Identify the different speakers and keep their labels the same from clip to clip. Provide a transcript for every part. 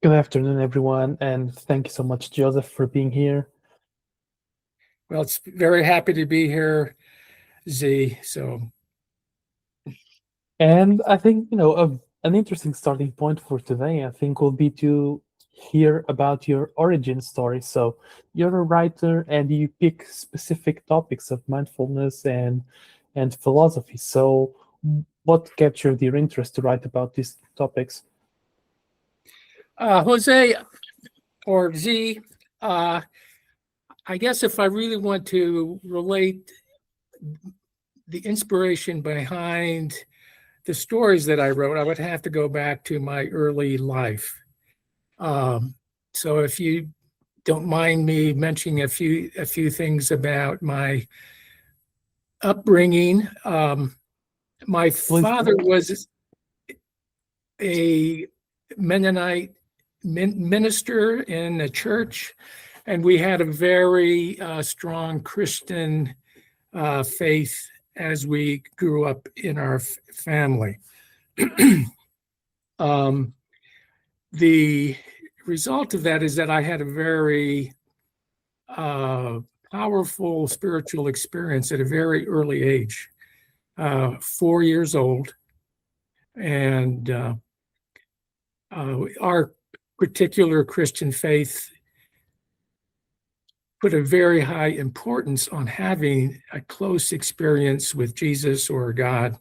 Speaker 1: Good afternoon, everyone, and thank you so much, Joseph, for being here.
Speaker 2: Well, it's very happy to be here, Z. So,
Speaker 1: And I think, an interesting starting point for today, I think, will be to hear about your origin story. So, you're a writer and you pick specific topics of mindfulness and philosophy. So, what captured your interest to write about these topics?
Speaker 2: Jose or Z, uh, I guess if I really want to relate the inspiration behind the stories that I wrote, I would have to go back to my early life. So, if you don't mind me mentioning a few things about my upbringing, my
Speaker 1: Please
Speaker 2: father
Speaker 1: do.
Speaker 2: was a Mennonite minister in a church, and we had a very strong Christian faith as we grew up in our family. The result of that is that I had a very powerful spiritual experience at a very early age, 4 years old. And our particular Christian faith put a very high importance on having a close experience with Jesus or God.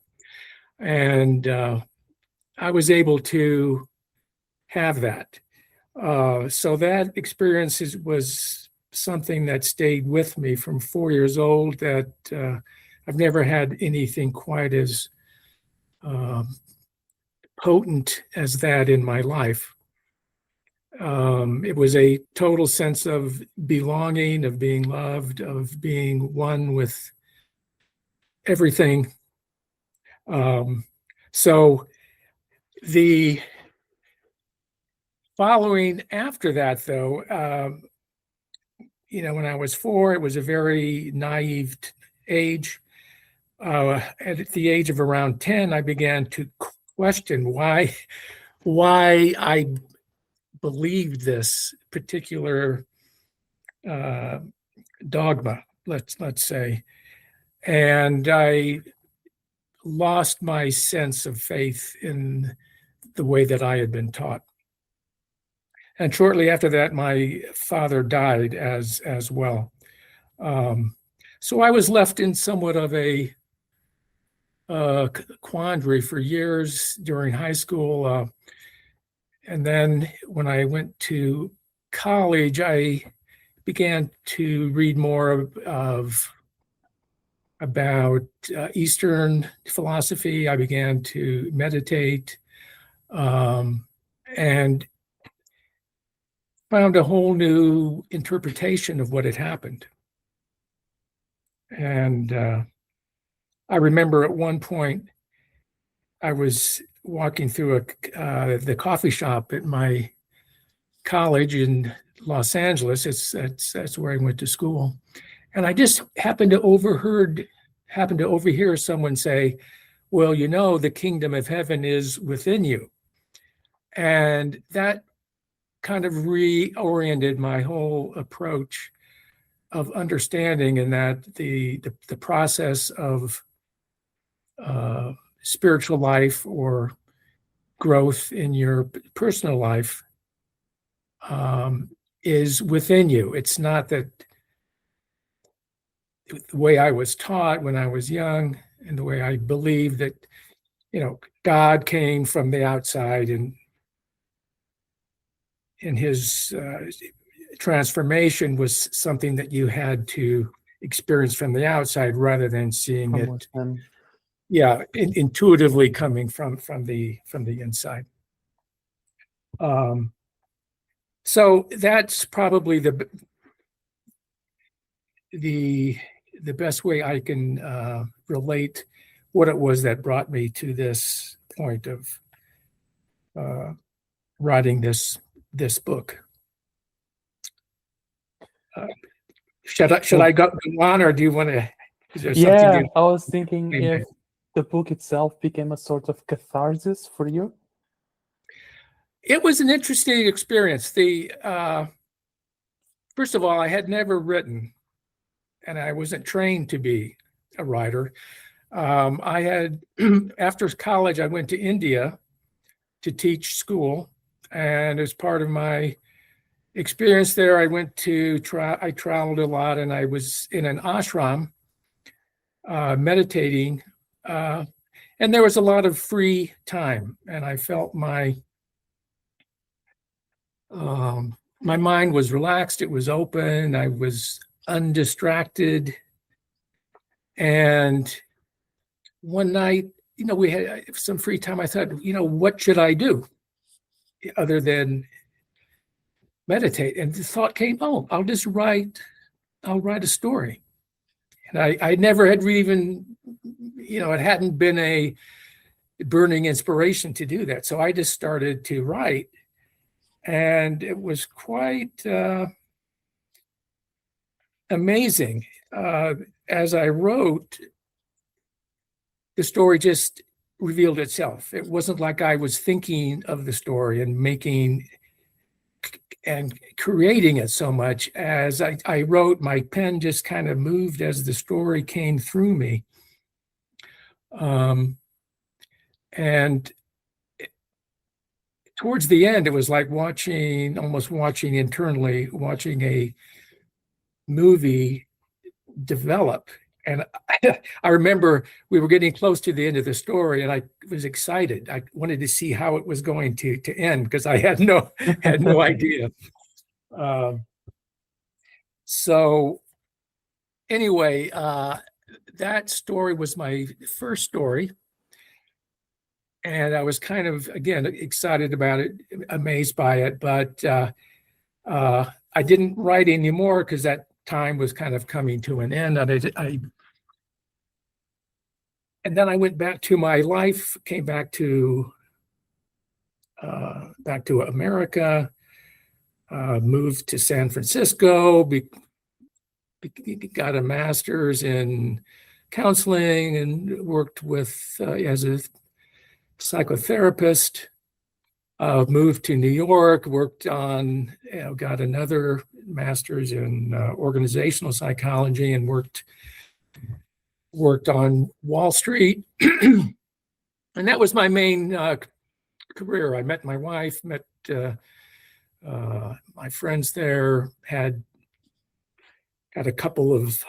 Speaker 2: And I was able to have that. So that experience was something that stayed with me from 4 years old, that I've never had anything quite as potent as that in my life. It was a total sense of belonging, of being loved, of being one with everything. So the following after that, though, when I was 4, it was a very naive age. At the age of around 10, I began to question why I believed this particular dogma, let's say, and I lost my sense of faith in the way that I had been taught. And shortly after that, my father died as well. So I was left in somewhat of a quandary for years during high school. And then when I went to college, I began to read more about Eastern philosophy. I began to meditate, and found a whole new interpretation of what had happened. And I remember at one point I was walking through the coffee shop at my college in Los Angeles. That's where I went to school, and I just happened to overhear someone say, "Well, the kingdom of heaven is within you," and that kind of reoriented my whole approach of understanding, and that the process of spiritual life or growth in your personal life is within you. It's not that the way I was taught when I was young, and the way I believed that God came from the outside, and his transformation was something that you had to experience from the outside rather than seeing it intuitively coming from the inside. So that's probably the best way I can relate what it was that brought me to this point of writing this book. Should I go on, or do you want to? Is there something?
Speaker 1: I was thinking if the book itself became a sort of catharsis for you.
Speaker 2: It was an interesting experience. First of all, I had never written, and I wasn't trained to be a writer. I had, after college, I went to India to teach school, and as part of my experience there, I traveled a lot, and I was in an ashram meditating, and there was a lot of free time, and I felt my mind was relaxed, it was open, I was undistracted. And one night, we had some free time. I thought, what should I do other than meditate? And the thought came, oh, I'll write a story. And I never had even, it hadn't been a burning inspiration to do that. So I just started to write. And it was quite amazing. As I wrote, the story just revealed itself. It wasn't like I was thinking of the story and making and creating it so much as I wrote. My pen just kind of moved as the story came through me. And towards the end, it was like almost watching internally, watching a movie develop. And I remember we were getting close to the end of the story, and I was excited. I wanted to see how it was going to end because I had no idea. So anyway, that story was my first story. And I was kind of, again, excited about it, amazed by it. But I didn't write anymore because that time was kind of coming to an end. And then I went back to my life, came back to America, moved to San Francisco, got a master's in counseling, and worked with as a psychotherapist. Moved to New York, worked on, got another master's in organizational psychology, and worked on Wall Street. And that was my main career. I met my wife, met my friends there, had a couple of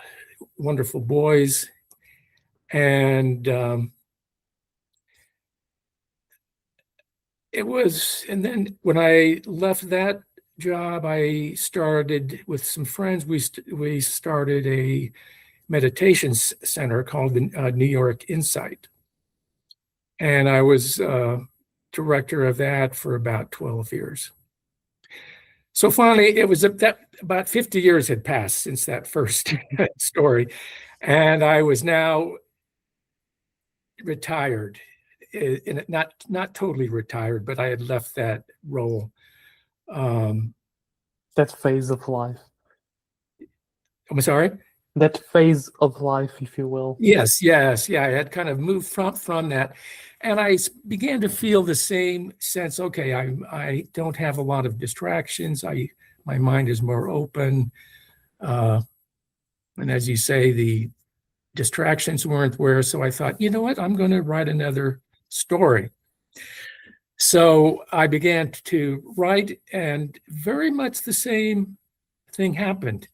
Speaker 2: wonderful boys. And and then when I left that job, I started with some friends. We started a meditation center called the New York Insight. And I was director of that for about 12 years. So finally, it was about 50 years had passed since that first story. And I was now retired. Not totally retired, but I had left that role.
Speaker 1: That phase of life.
Speaker 2: I'm sorry?
Speaker 1: That phase of life, if you will.
Speaker 2: Yes. Yeah, I had kind of moved from that. And I began to feel the same sense, okay, I don't have a lot of distractions. My mind is more open. And as you say, the distractions weren't there. So I thought, you know what, I'm going to write another story. So I began to write, and very much the same thing happened.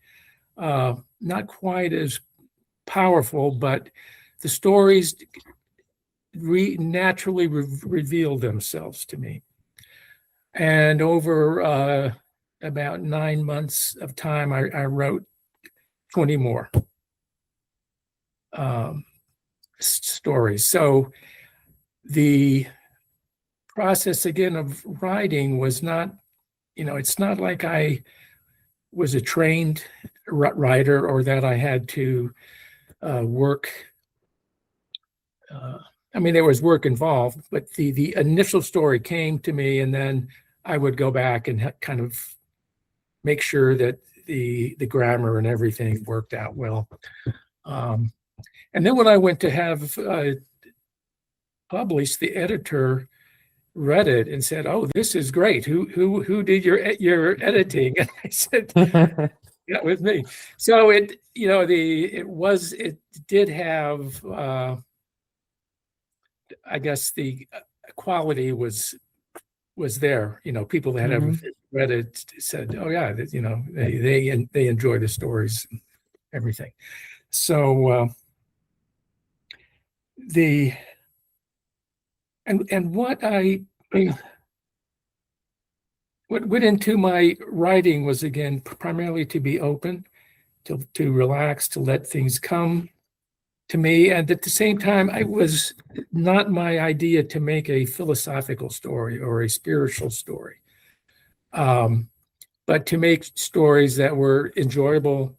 Speaker 2: Not quite as powerful, but the stories naturally revealed themselves to me. And over about 9 months of time, I wrote 20 more stories. So the process again of writing was not, it's not like I was a trained writer or that I had to work. There was work involved, but the initial story came to me, and then I would go back and kind of make sure that the grammar and everything worked out well. And then when I went to have published, the editor read it and said, "Oh, this is great. Who did your editing?" And I said, "Yeah, with me." So it did have I guess the quality was there. People that have read it said, "Oh yeah, they enjoy the stories and everything." So the and what what went into my writing was, again, primarily to be open, to relax, to let things come to me. And at the same time, it was not my idea to make a philosophical story or a spiritual story, but to make stories that were enjoyable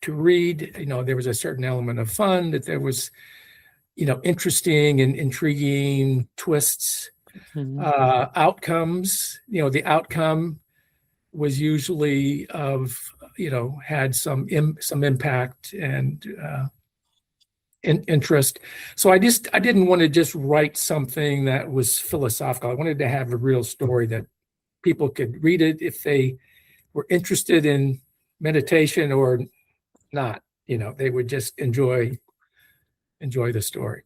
Speaker 2: to read. There was a certain element of fun, that there was, interesting and intriguing twists, outcomes. The outcome was usually had some impact and interest. So I didn't want to just write something that was philosophical. I wanted to have a real story that people could read it if they were interested in meditation or not. They would just enjoy the story.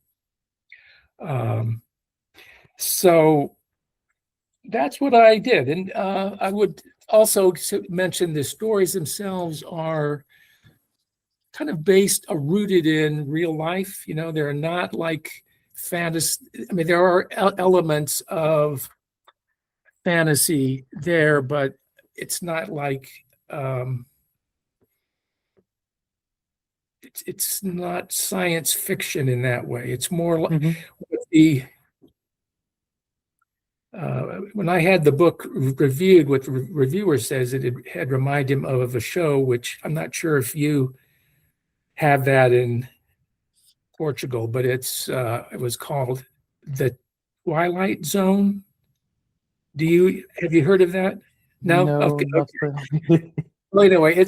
Speaker 2: So that's what I did. And I would also mention the stories themselves are kind of based or rooted in real life. They're not like fantasy. I mean, there are elements of fantasy there, but it's not like it's not science fiction in that way. It's more like when I had the book reviewed, what the reviewer says, it had reminded him of a show, which I'm not sure if you have that in Portugal, but it was called The Twilight Zone. Have you heard of that? No, okay.
Speaker 1: Not really.
Speaker 2: Well, anyway,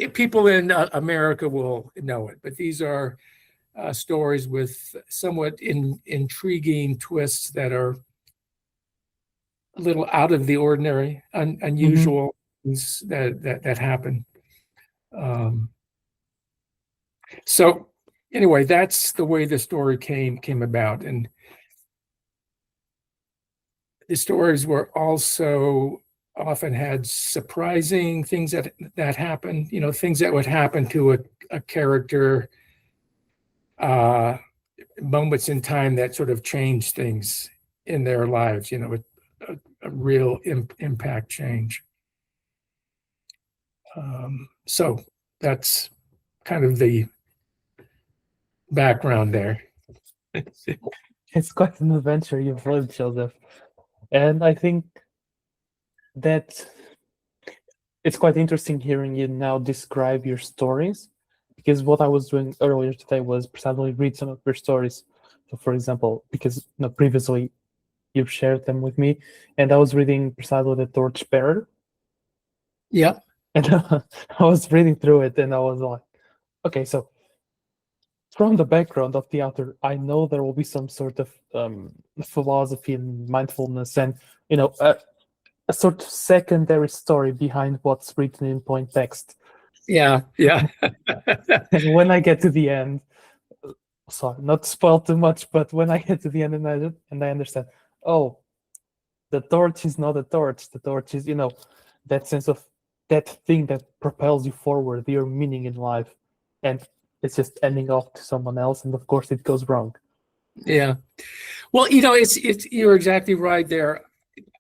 Speaker 2: people in America will know it, but these are stories with somewhat intriguing twists that are a little out of the ordinary, unusual things that happen. So anyway, that's the way the story came about. And the stories were also often had surprising things that happened, things that would happen to a character, moments in time that sort of changed things in their lives, a real impact change. So that's kind of the background there.
Speaker 1: It's quite an adventure you've lived, Joseph. And I think that it's quite interesting hearing you now describe your stories, because what I was doing earlier today was precisely read some of your stories. So, for example, because previously you've shared them with me, and I was reading precisely The Torchbearer.
Speaker 2: Yeah.
Speaker 1: And I was reading through it, and I was like, okay, so from the background of the author, I know there will be some sort of philosophy and mindfulness and, a sort of secondary story behind what's written in point text.
Speaker 2: Yeah.
Speaker 1: And when I get to the end, sorry, not to spoil too much, but when I get to the end and I understand, oh, the torch is not a torch. The torch is, that sense of that thing that propels you forward, your meaning in life. And it's just ending off to someone else. And of course it goes wrong.
Speaker 2: Yeah. Well, you're exactly right there.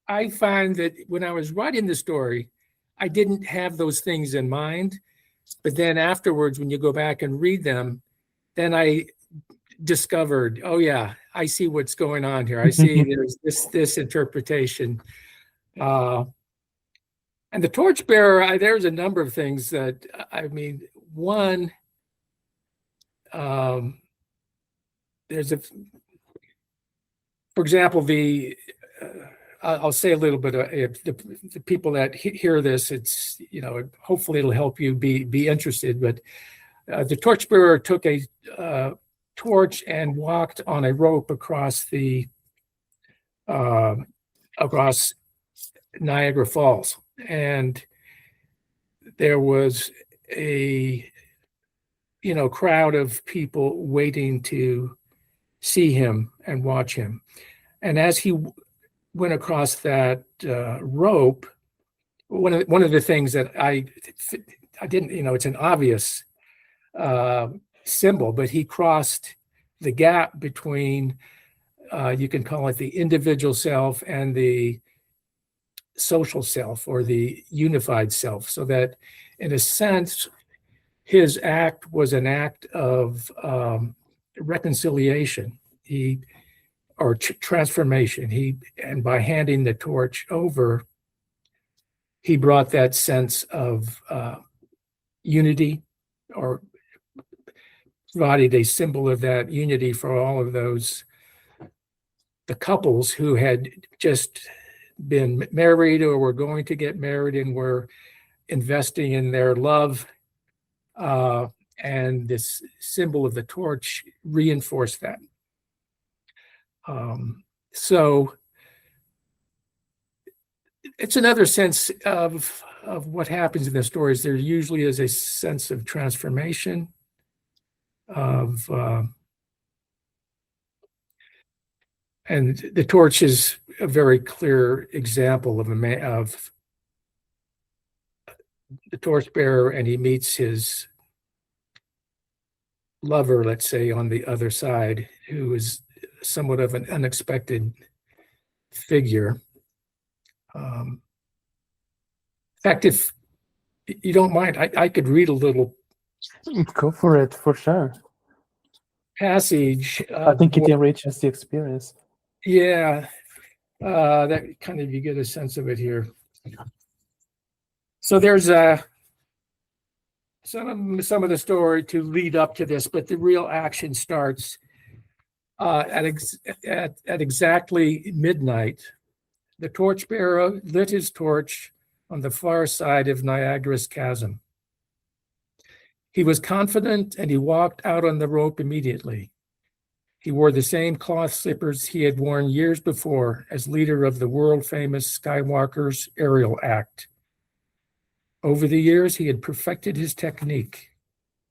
Speaker 2: I find that when I was writing the story, I didn't have those things in mind. But then afterwards, when you go back and read them, then I discovered, oh yeah, I see what's going on here. I see there's this interpretation. And the torchbearer, there's a number of things that, one, there's for example, I'll say a little bit of the people that hear this. It's hopefully it'll help you be interested. But the torchbearer took a torch and walked on a rope across the across Niagara Falls. And there was a crowd of people waiting to see him and watch him. And as he went across that rope, one of the things that I didn't, it's an obvious symbol, but he crossed the gap between, you can call it the individual self and the social self, or the unified self, so that in a sense, his act was an act of reconciliation, transformation. And by handing the torch over, he brought that sense of unity, or provided a symbol of that unity for all of the couples who had just been married or were going to get married and were investing in their love. And this symbol of the torch reinforced that. So it's another sense of what happens in the stories. There usually is a sense of transformation, and the torch is a very clear example of of the torchbearer, and he meets his lover, let's say, on the other side, who is somewhat of an unexpected figure. In fact, if you don't mind, I could read a little.
Speaker 1: Go for it, for sure.
Speaker 2: Passage.
Speaker 1: I think it enriches the experience.
Speaker 2: Yeah, that kind of, you get a sense of it here. So there's some of the story to lead up to this, but the real action starts at exactly midnight. The torchbearer lit his torch on the far side of Niagara's chasm. He was confident, and he walked out on the rope immediately. He wore the same cloth slippers he had worn years before as leader of the world-famous Skywalker's aerial act. Over the years, he had perfected his technique,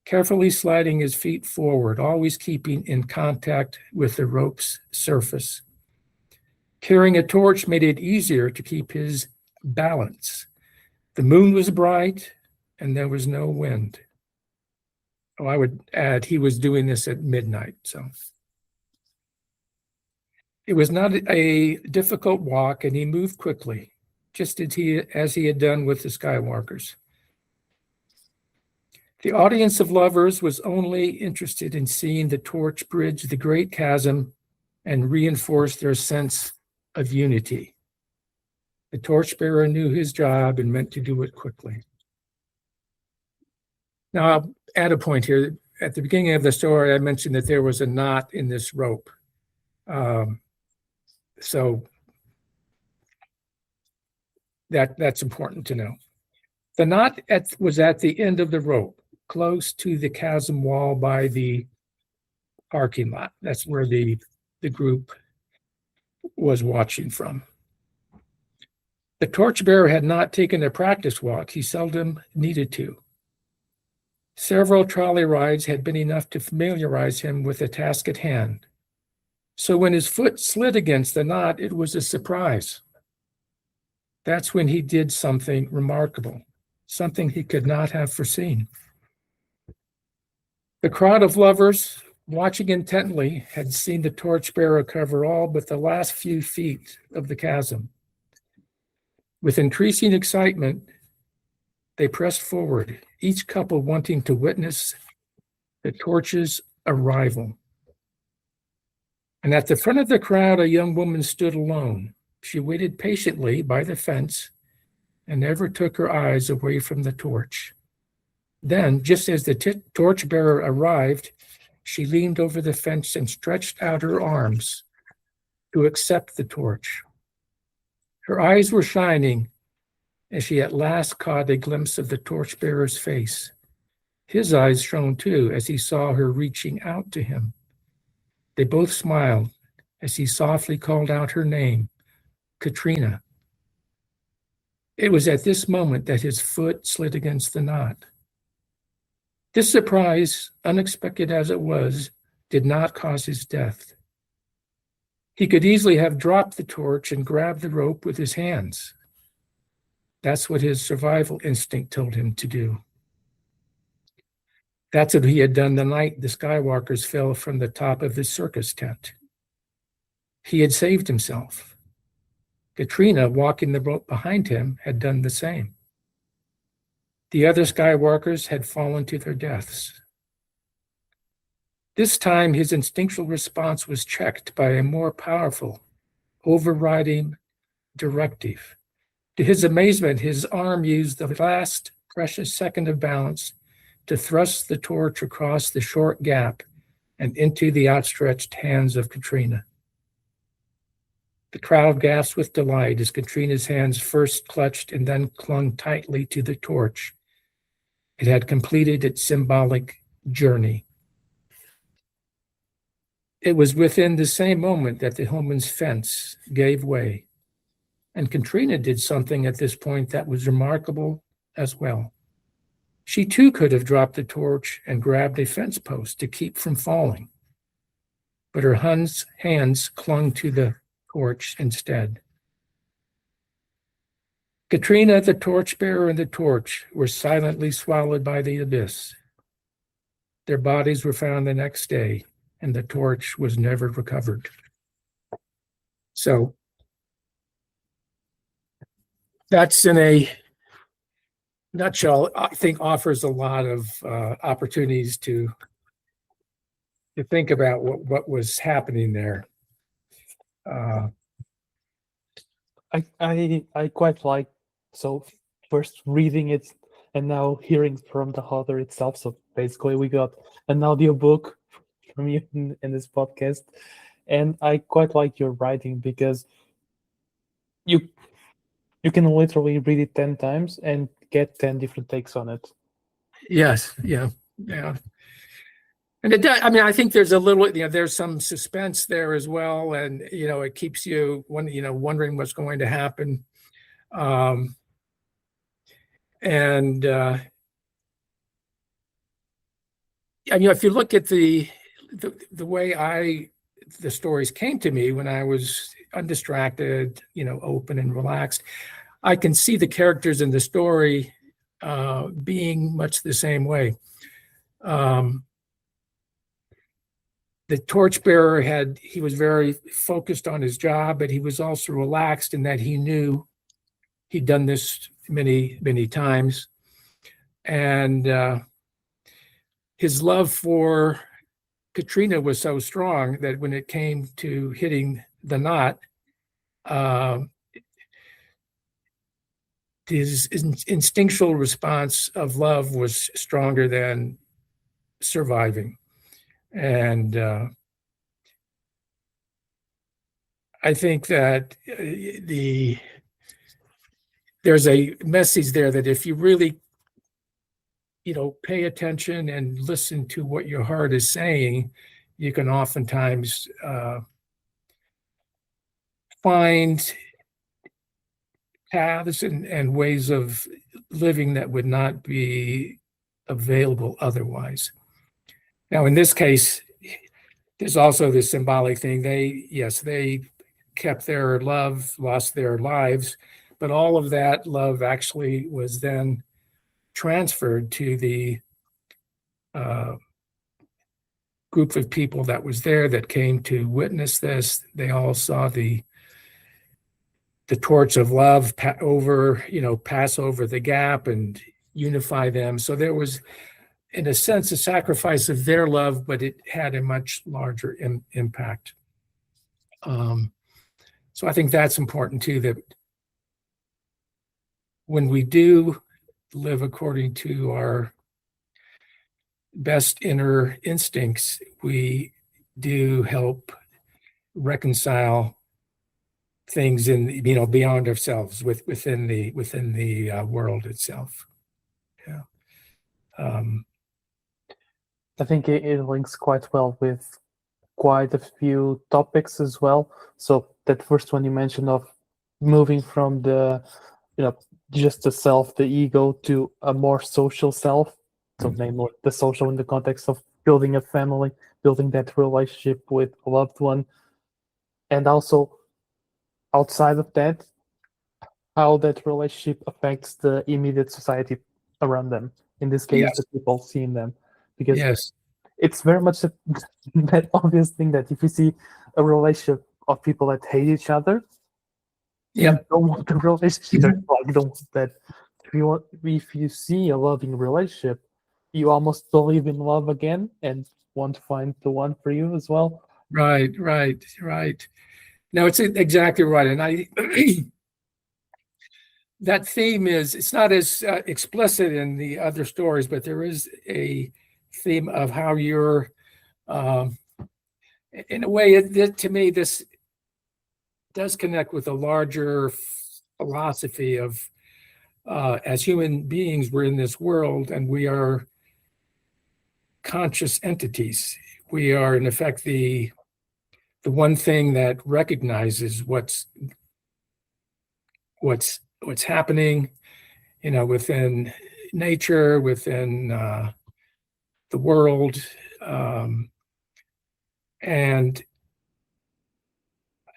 Speaker 2: carefully sliding his feet forward, always keeping in contact with the rope's surface. Carrying a torch made it easier to keep his balance. The moon was bright, and there was no wind. Oh, I would add, he was doing this at midnight, so. It was not a difficult walk, and he moved quickly, just as he had done with the Skywalkers. The audience of lovers was only interested in seeing the torch bridge the great chasm and reinforce their sense of unity. The torchbearer knew his job and meant to do it quickly. Now, I'll add a point here. At the beginning of the story, I mentioned that there was a knot in this rope. So that's important to know. The knot was at the end of the rope, close to the chasm wall by the parking lot. That's where the group was watching from. The torchbearer had not taken a practice walk. He seldom needed to. Several trolley rides had been enough to familiarize him with the task at hand. So when his foot slid against the knot, it was a surprise. That's when he did something remarkable, something he could not have foreseen. The crowd of lovers, watching intently, had seen the torchbearer cover all but the last few feet of the chasm. With increasing excitement, they pressed forward, each couple wanting to witness the torch's arrival. And at the front of the crowd, a young woman stood alone. She waited patiently by the fence and never took her eyes away from the torch. Then, just as the torchbearer arrived, she leaned over the fence and stretched out her arms to accept the torch. Her eyes were shining as she at last caught a glimpse of the torchbearer's face. His eyes shone too as he saw her reaching out to him. They both smiled as he softly called out her name, Katrina. It was at this moment that his foot slid against the knot. This surprise, unexpected as it was, did not cause his death. He could easily have dropped the torch and grabbed the rope with his hands. That's what his survival instinct told him to do. That's what he had done the night the Skywalkers fell from the top of the circus tent. He had saved himself. Katrina, walking the rope behind him, had done the same. The other Skywalkers had fallen to their deaths. This time, his instinctual response was checked by a more powerful, overriding directive. To his amazement, his arm used the last precious second of balance to thrust the torch across the short gap and into the outstretched hands of Katrina. The crowd gasped with delight as Katrina's hands first clutched and then clung tightly to the torch. It had completed its symbolic journey. It was within the same moment that the Hillman's fence gave way, and Katrina did something at this point that was remarkable as well. She too could have dropped the torch and grabbed a fence post to keep from falling, but her hands clung to the torch instead. Katrina, the torchbearer, and the torch were silently swallowed by the abyss. Their bodies were found the next day, and the torch was never recovered. So that's, in a nutshell, I think offers a lot of opportunities to think about what was happening there.
Speaker 1: I quite like, so first reading it and now hearing from the author itself. So basically we got an audiobook from you in this podcast, and I quite like your writing because you can literally read it 10 times and get 10 different takes on it.
Speaker 2: Yes, yeah. And it does, I mean, I think there's a little, there's some suspense there as well, and it keeps you wondering what's going to happen. If you look at the way the stories came to me when I was undistracted, open and relaxed, I can see the characters in the story being much the same way. The torchbearer he was very focused on his job, but he was also relaxed in that he knew he'd done this many, many times. And his love for Katrina was so strong that when it came to hitting the knot, his instinctual response of love was stronger than surviving. And I think that there's a message there that if you really, pay attention and listen to what your heart is saying, you can oftentimes find paths and ways of living that would not be available otherwise. Now, in this case, there's also this symbolic thing. They kept their love, lost their lives, but all of that love actually was then transferred to the group of people that was there that came to witness this. They all saw the torch of love pass over the gap and unify them. So there was, in a sense, a sacrifice of their love, but it had a much larger impact. So I think that's important too, that when we do live according to our best inner instincts, we do help reconcile things beyond ourselves within the world itself. Yeah.
Speaker 1: I think it links quite well with quite a few topics as well. So that first one you mentioned of moving from the, just the self, the ego, to a more social self. So namely the social in the context of building a family, building that relationship with a loved one, and also outside of that, how that relationship affects the immediate society around them. In this case, the
Speaker 2: Yes.
Speaker 1: people seeing them, because
Speaker 2: Yes.
Speaker 1: it's very much that obvious thing that if you see a relationship of people that hate each other, you
Speaker 2: Yep.
Speaker 1: don't want the relationship.
Speaker 2: Mhm.
Speaker 1: Like, you don't want that. If you see a loving relationship, you almost believe in love again and want to find the one for you as well.
Speaker 2: Right. Right. Right. No, it's exactly right. And that theme it's not as explicit in the other stories, but there is a theme of how you're, um, in a way, to me, this does connect with a larger philosophy of, as human beings, we're in this world and we are conscious entities. We are, in effect, the one thing that recognizes what's happening, within nature, within the world, um, and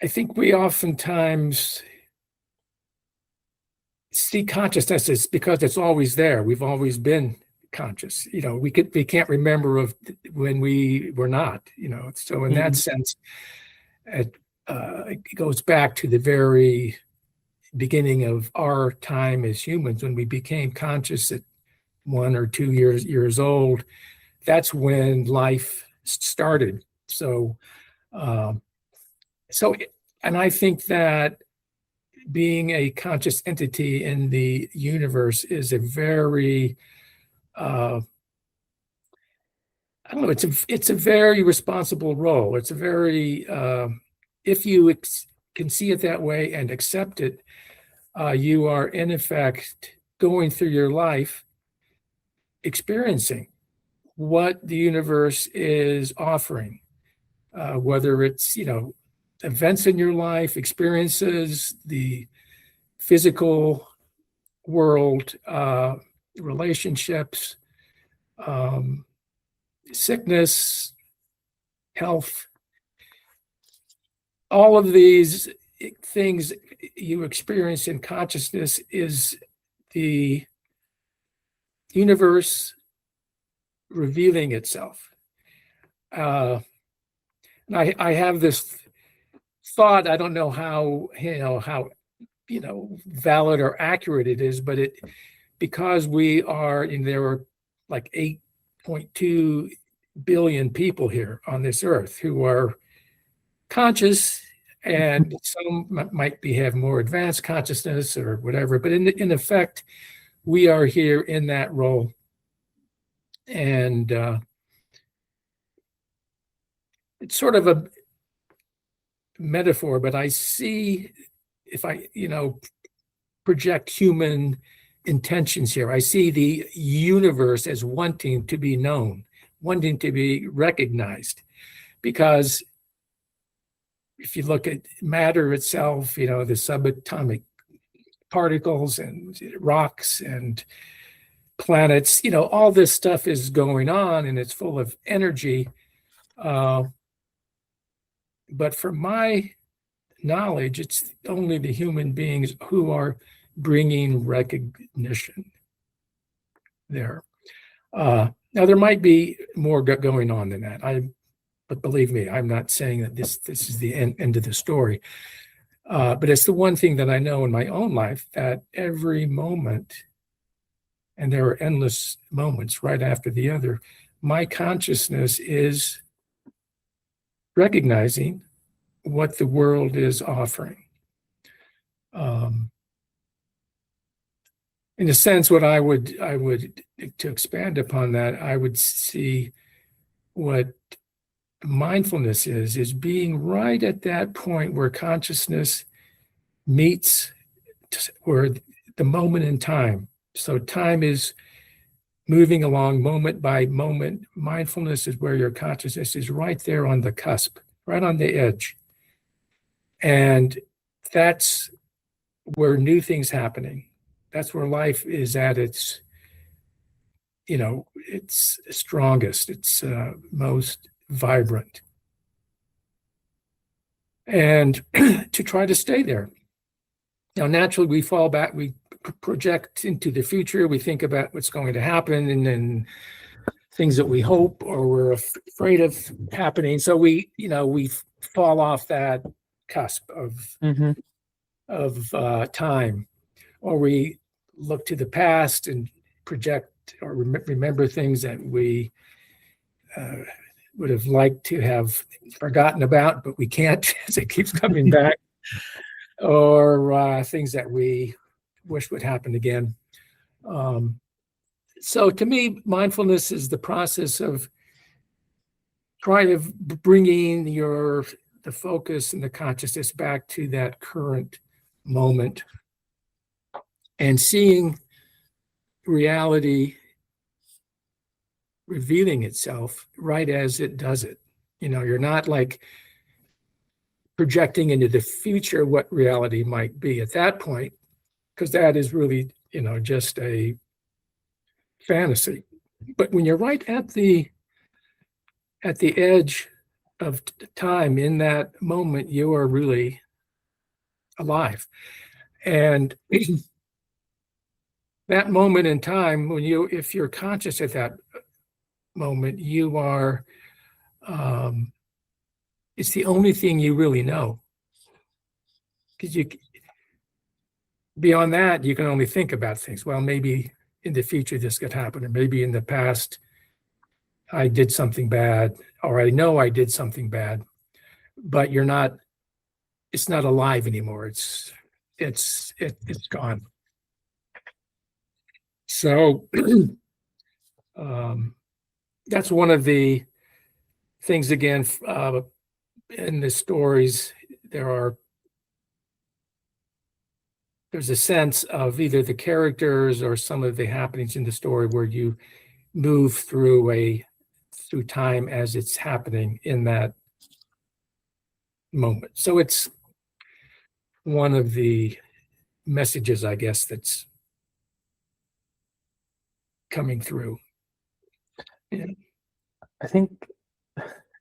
Speaker 2: I think we oftentimes see consciousness as because it's always there. We've always been conscious. We can't remember of when we were not. So in that
Speaker 1: Mhm.
Speaker 2: sense, it goes back to the very beginning of our time as humans when we became conscious at 1 or 2 years old. That's when life started. Um, so, and I think that being a conscious entity in the universe is a very, I don't know, it's a very responsible role. It's a very, if you can see it that way and accept it, you are in effect going through your life experiencing what the universe is offering, whether it's, events in your life, experiences, the physical world, relationships, um, sickness, health, all of these things you experience in consciousness is the universe revealing itself. And I have this thought. I don't know how valid or accurate it is, but because we are, and there are like 8.2 billion people here on this earth who are conscious, and some might have more advanced consciousness or whatever, but in effect, we are here in that role. And it's sort of a metaphor, but I see, if I, project human intentions here, I see the universe as wanting to be known, wanting to be recognized. Because if you look at matter itself, the subatomic particles and rocks and planets, all this stuff is going on and it's full of energy. But from my knowledge, it's only the human beings who are bringing recognition there. Now, there might be more going on than that. But believe me, I'm not saying that this is the end of the story. But it's the one thing that I know in my own life, that every moment, and there are endless moments right after the other, my consciousness is recognizing what the world is offering. In a sense, what I would to expand upon that, I would see what mindfulness is being right at that point where consciousness meets, where the moment in time. So time is moving along moment by moment. Mindfulness is where your consciousness is right there on the cusp, right on the edge. And that's where new things happening. That's where life is at its, its strongest, its most vibrant. And to try to stay there. Now, naturally, we fall back, we project into the future, we think about what's going to happen, and then things that we hope or we're afraid of happening. So we fall off that cusp of time, or we look to the past and project or remember things that we would have liked to have forgotten about, but we can't as it keeps coming back, or things that we wish would happen again. So to me, mindfulness is the process of trying to bringing the focus and the consciousness back to that current moment and seeing reality revealing itself right as it does it. You're not like projecting into the future what reality might be at that point, because that is really, just a fantasy. But when you're right at the edge of time, in that moment, you are really alive. And that moment in time, if you're conscious at that moment, you are, it's the only thing you really know. Because beyond that, you can only think about things. Well, maybe in the future this could happen, or maybe in the past I did something bad, or I know I did something bad, but it's not alive anymore. It's gone. So that's one of the things, again, in the stories, there's a sense of either the characters or some of the happenings in the story where you move through time as it's happening in that moment. So it's one of the messages, I guess, that's coming through. Yeah.
Speaker 1: I think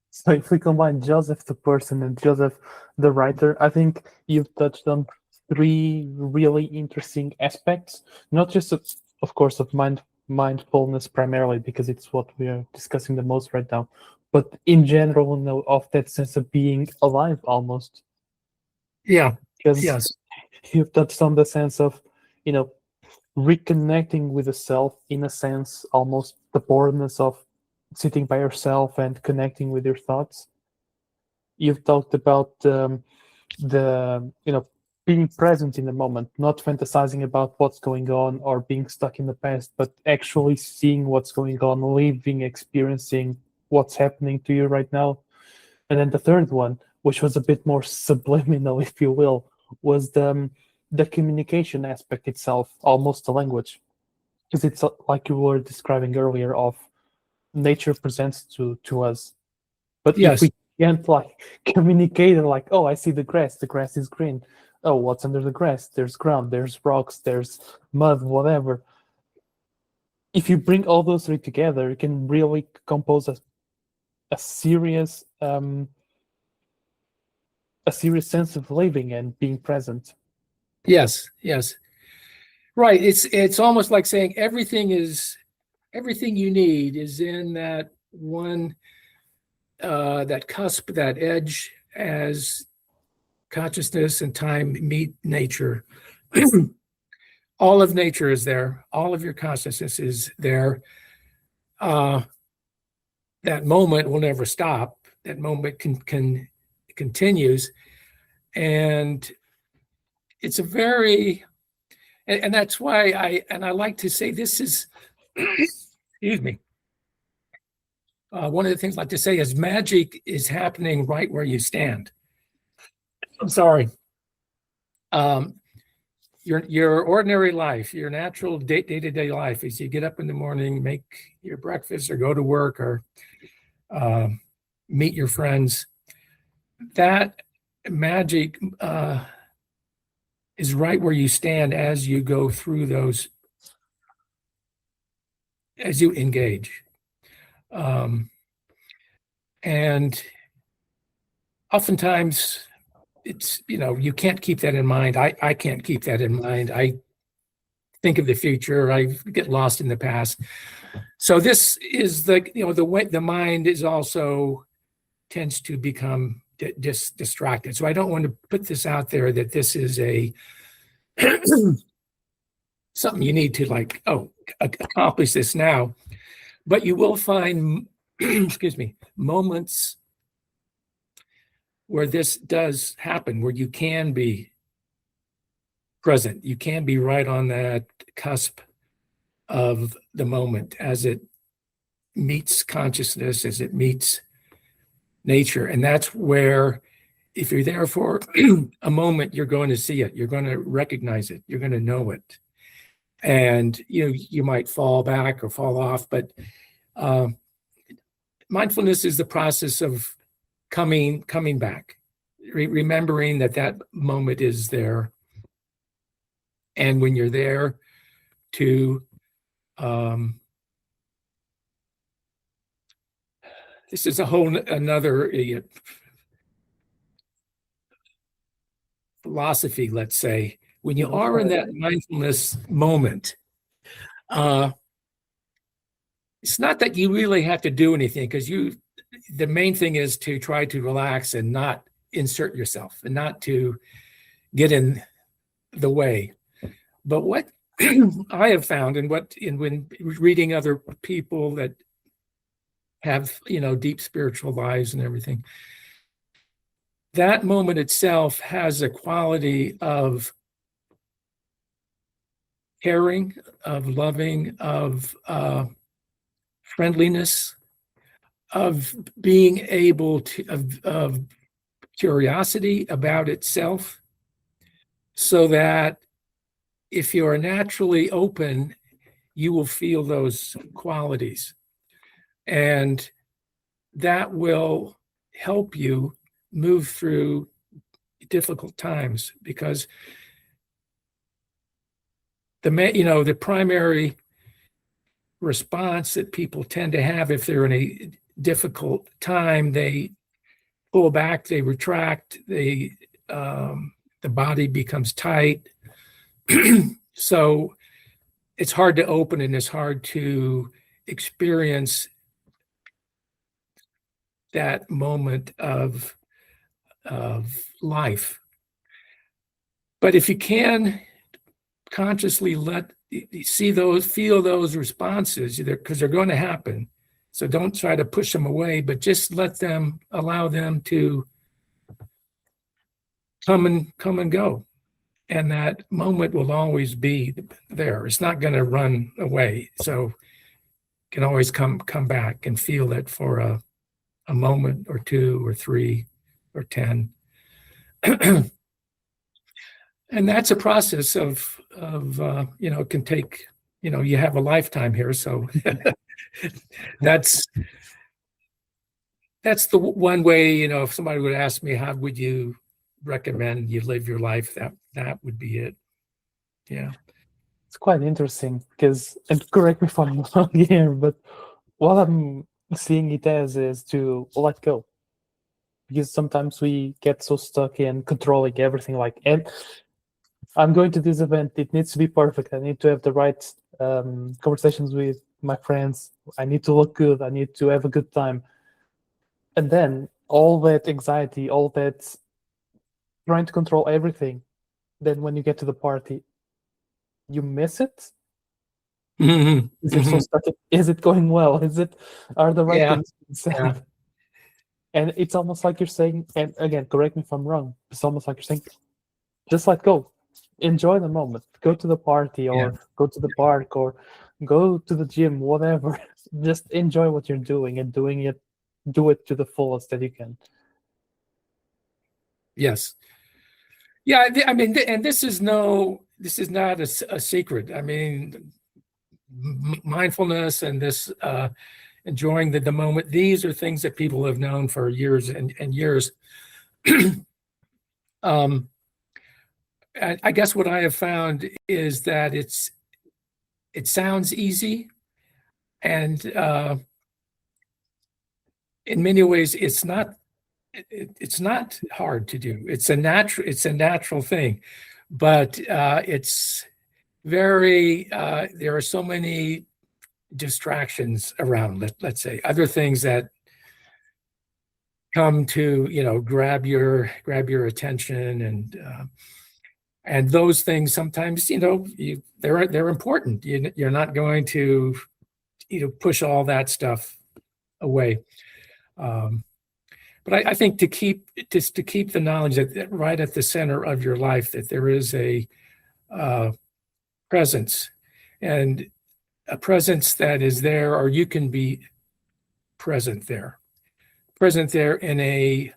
Speaker 1: so. If we combine Joseph the person and Joseph the writer, I think you've touched on three really interesting aspects, not just of course of mindfulness primarily, because it's what we are discussing the most right now, but in general, of that sense of being alive almost.
Speaker 2: Yeah.
Speaker 1: Because
Speaker 2: yes,
Speaker 1: you've touched on the sense of, reconnecting with the self, in a sense, almost the boredness of sitting by yourself and connecting with your thoughts. You've talked about being present in the moment, not fantasizing about what's going on or being stuck in the past, but actually seeing what's going on, living, experiencing what's happening to you right now. And then the third one, which was a bit more subliminal, if you will, was the communication aspect itself, almost the language. Because it's like you were describing earlier, of nature presents to us. But
Speaker 2: yes,
Speaker 1: if we can't communicate and oh, I see the grass is green. Oh, what's under the grass? There's ground, there's rocks, there's mud, whatever. If you bring all those three together, you can really compose a serious sense of living and being present.
Speaker 2: yes. Right. It's almost like saying everything you need is in that one, that cusp, that edge, as consciousness and time meet nature. All of nature is there. All of your consciousness is there. That moment will never stop. That moment continues, and it's a very, and that's why I like to say this is, excuse me. One of the things I like to say is magic is happening right where you stand. I'm sorry. your ordinary life, your natural day-to-day life, as you get up in the morning, make your breakfast, or go to work, or meet your friends. That magic is right where you stand as you go through those, as you engage. And oftentimes it's, you can't keep that in mind. I can't keep that in mind. I think of the future. I get lost in the past. So this is the way the mind is also tends to become distracted. So I don't want to put this out there that this is a something you need to accomplish this now, but you will find, excuse me, moments where this does happen, where you can be present. You can be right on that cusp of the moment as it meets consciousness, as it meets nature. And that's where, if you're there for a moment, you're going to see it. You're going to recognize it. You're going to know it. And you might fall back or fall off, but mindfulness is the process of coming back, remembering that moment is there. And when you're there, to this is a whole another philosophy, let's say. When you are in that mindfulness moment, it's not that you really have to do anything, because the main thing is to try to relax and not insert yourself and not to get in the way. But what I have found, and when reading other people that have deep spiritual lives and everything, that moment itself has a quality of caring, of loving, of friendliness, of being able to, of curiosity about itself, so that if you are naturally open, you will feel those qualities. And that will help you move through difficult times, because the primary response that people tend to have if they're in a difficult time, they pull back, they retract, the body becomes tight. So it's hard to open, and it's hard to experience that moment of life. But if you can consciously feel those responses, because they're going to happen. So don't try to push them away, but just allow them to come and go. And that moment will always be there. It's not going to run away. So you can always come back and feel it for a moment or two or three or 10. And that's a process of it can take, you have a lifetime here. So that's the one way, if somebody would ask me, how would you recommend you live your life, that would be it. Yeah.
Speaker 1: It's quite interesting because, and correct me if I'm wrong here, but what I'm seeing it as is to let go. Because sometimes we get so stuck in controlling everything, and I'm going to this event, it needs to be perfect. I need to have the right conversations with my friends. I need to look good. I need to have a good time. And then all that anxiety, all that trying to control everything, then when you get to the party, you miss it.
Speaker 2: Mm-hmm.
Speaker 1: Is it so stuck? Is it going well? Are the right things being said?
Speaker 2: Yeah.
Speaker 1: And it's almost like you're saying, and again, correct me if I'm wrong, it's almost like you're saying, just let go. Enjoy the moment. Go to the party, or go to the park, or go to the gym, whatever. Just enjoy what you're doing, and do it to the fullest that you can.
Speaker 2: Yes. Yeah, I mean, and this is no this is not a secret. I mean, mindfulness and this enjoying the moment, these are things that people have known for years and years. I guess what I have found is that it sounds easy, and in many ways it's not hard to do. It's a natural thing, but it's very there are so many distractions around, let's say, other things that come to, grab your attention, and those things sometimes, they're important. You're not going to, push all that stuff away. But I think to keep the knowledge that right at the center of your life, that there is a presence, and a presence that is there, or you can be present there in a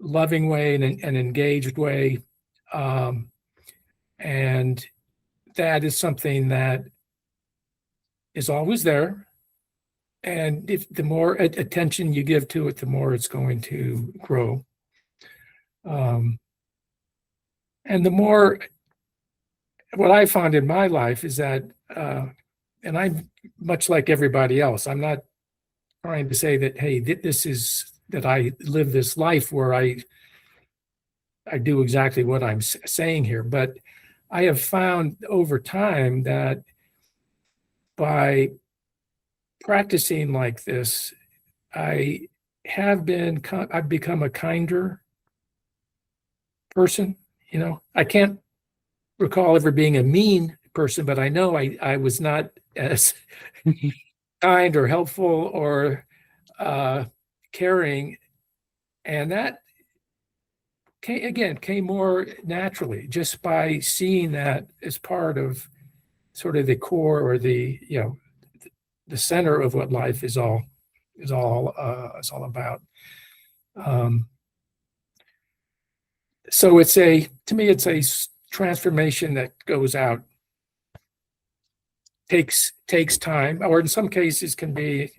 Speaker 2: loving way and an engaged way. And that is something that is always there. And if the more attention you give to it, the more it's going to grow. And the more, what I found in my life is that, and I'm much like everybody else, I'm not trying to say that, hey, that I live this life where I do exactly what I'm saying here, but I have found over time that by practicing like this, I've become a kinder person. I can't recall ever being a mean person, but I know I was not as kind or helpful or caring, and that came more naturally just by seeing that as part of sort of the core, or the center of what life is all about. So to me it's a transformation that goes out, takes time, or in some cases can be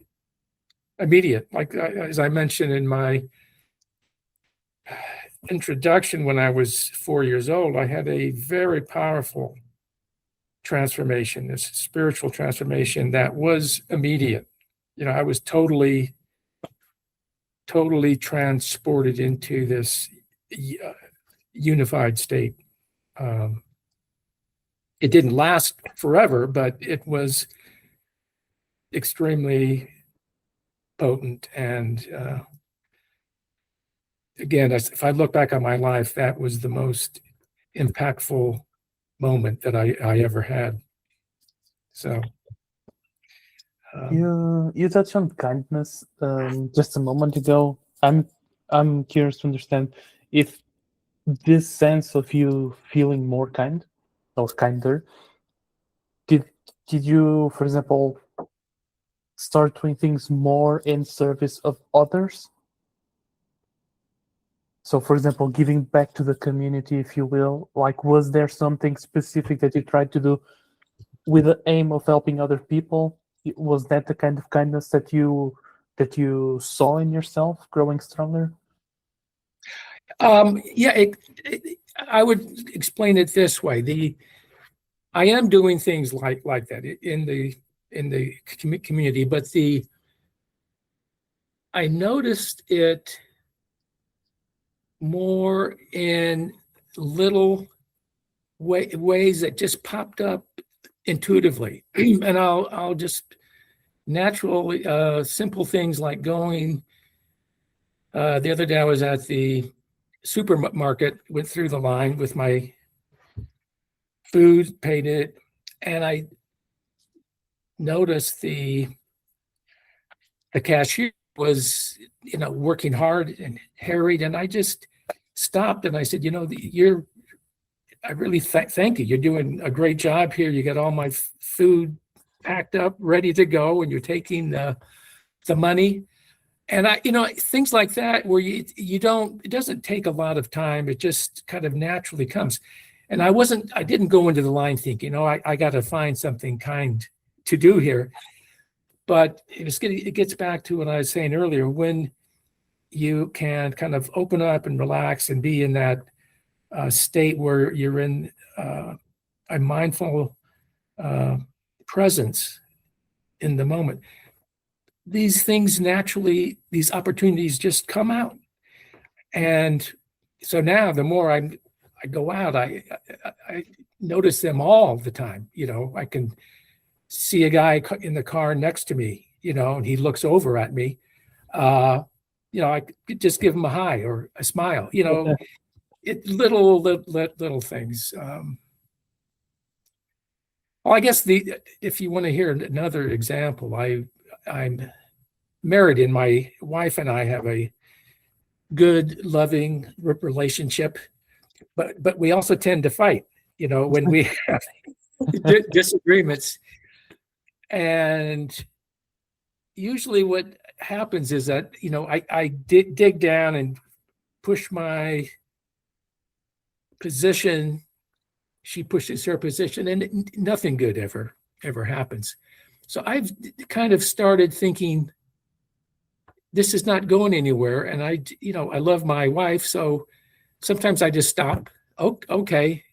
Speaker 2: immediate. Like as I mentioned in my introduction, when I was 4 years old, I had a very powerful transformation, this spiritual transformation that was immediate. I was totally transported into this unified state. It didn't last forever, but it was extremely potent. And again, if I look back on my life, that was the most impactful moment that I ever had. So
Speaker 1: you touched on kindness just a moment ago. I'm curious to understand if this sense of you feeling more kind or kinder, did you, for example, start doing things more in service of others? So, for example, giving back to the community, if you will, like, was there something specific that you tried to do with the aim of helping other people? Was that the kind of kindness that you saw in yourself growing stronger?
Speaker 2: Yeah, I would explain it this way. I am doing things like that in the community, but I noticed it more in little ways that just popped up intuitively. And I'll just naturally, simple things like going. The other day I was at the supermarket, went through the line with my food, paid it, and I noticed the cashier was, working hard and harried, and I just stopped and I said, I really thank you. You're doing a great job here. You got all my food packed up, ready to go, and you're taking the money. And things like that where it doesn't take a lot of time. It just kind of naturally comes. And I didn't go into the line thinking, I got to find something kind to do here. But it gets back to what I was saying earlier, when you can kind of open up and relax and be in that state where you're in a mindful presence in the moment. These things naturally, these opportunities just come out. And so now the more I go out, I notice them all the time. I can see a guy in the car next to me, and he looks over at me. I could just give him a hi or a smile, little things. Well, I guess if you want to hear another example, I'm married, and my wife and I have a good, loving relationship, but we also tend to fight, when we have disagreements. And usually what happens is that, I dig down and push my position. She pushes her position, and nothing good ever happens. So I've kind of started thinking, this is not going anywhere. And I love my wife. So sometimes I just stop. Oh, okay.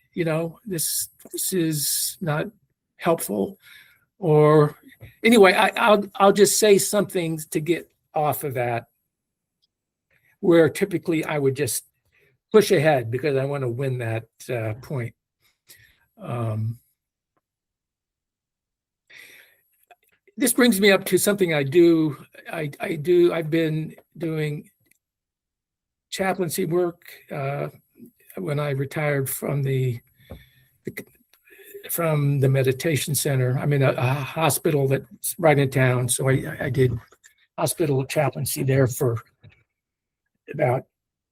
Speaker 2: This is not helpful. Or anyway, I'll just say something to get off of that, where typically I would just push ahead because I want to win that point. This brings me up to something I do. I've been doing chaplaincy work when I retired from the meditation center. I'm in a hospital that's right in town, so I did hospital chaplaincy there for about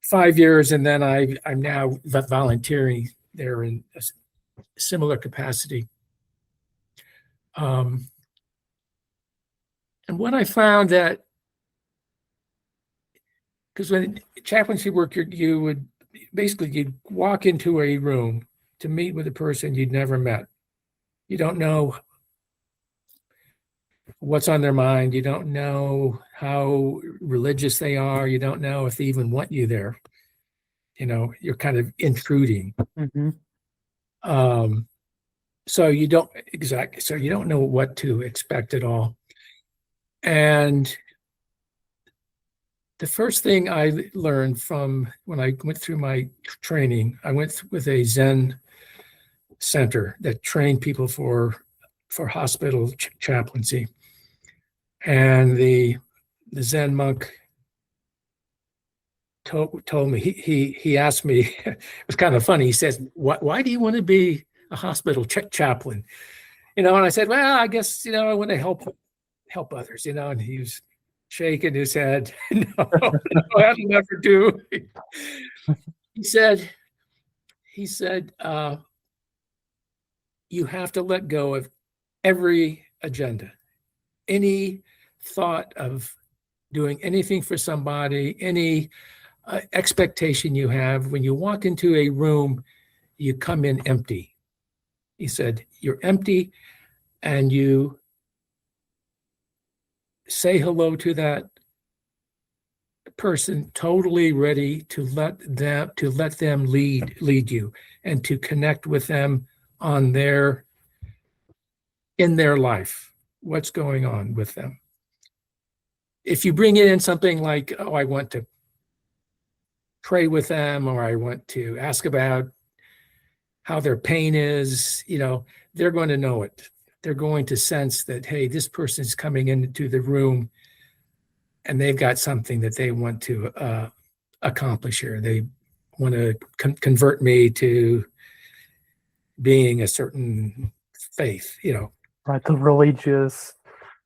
Speaker 2: 5 years, and then I'm now volunteering there in a similar capacity. And what I found that, because when chaplaincy work, you would basically, you'd walk into a room to meet with a person you'd never met. You don't know what's on their mind. You don't know how religious they are. You don't know if they even want you there. You're kind of intruding.
Speaker 1: Mm-hmm.
Speaker 2: So you don't know what to expect at all. And the first thing I learned from when I went through my training, I went with a Zen center that trained people for hospital chaplaincy. And the Zen monk told me, he asked me, it was kind of funny. He says, why do you want to be a hospital chaplain? And I said, well, I guess, I want to help others, and he was shaking his head. No, that'll never do. He said, you have to let go of every agenda, any thought of doing anything for somebody, any expectation you have. When you walk into a room, you come in empty. He said, you're empty, and you say hello to that person, totally ready to let them lead you, and to connect with them in their life, what's going on with them. If you bring in something like, I want to pray with them, or I want to ask about how their pain is, they're going to know it. They're going to sense that, hey, this person's coming into the room and they've got something that they want to accomplish here. They want to convert me to being a certain faith,
Speaker 1: Right, the religious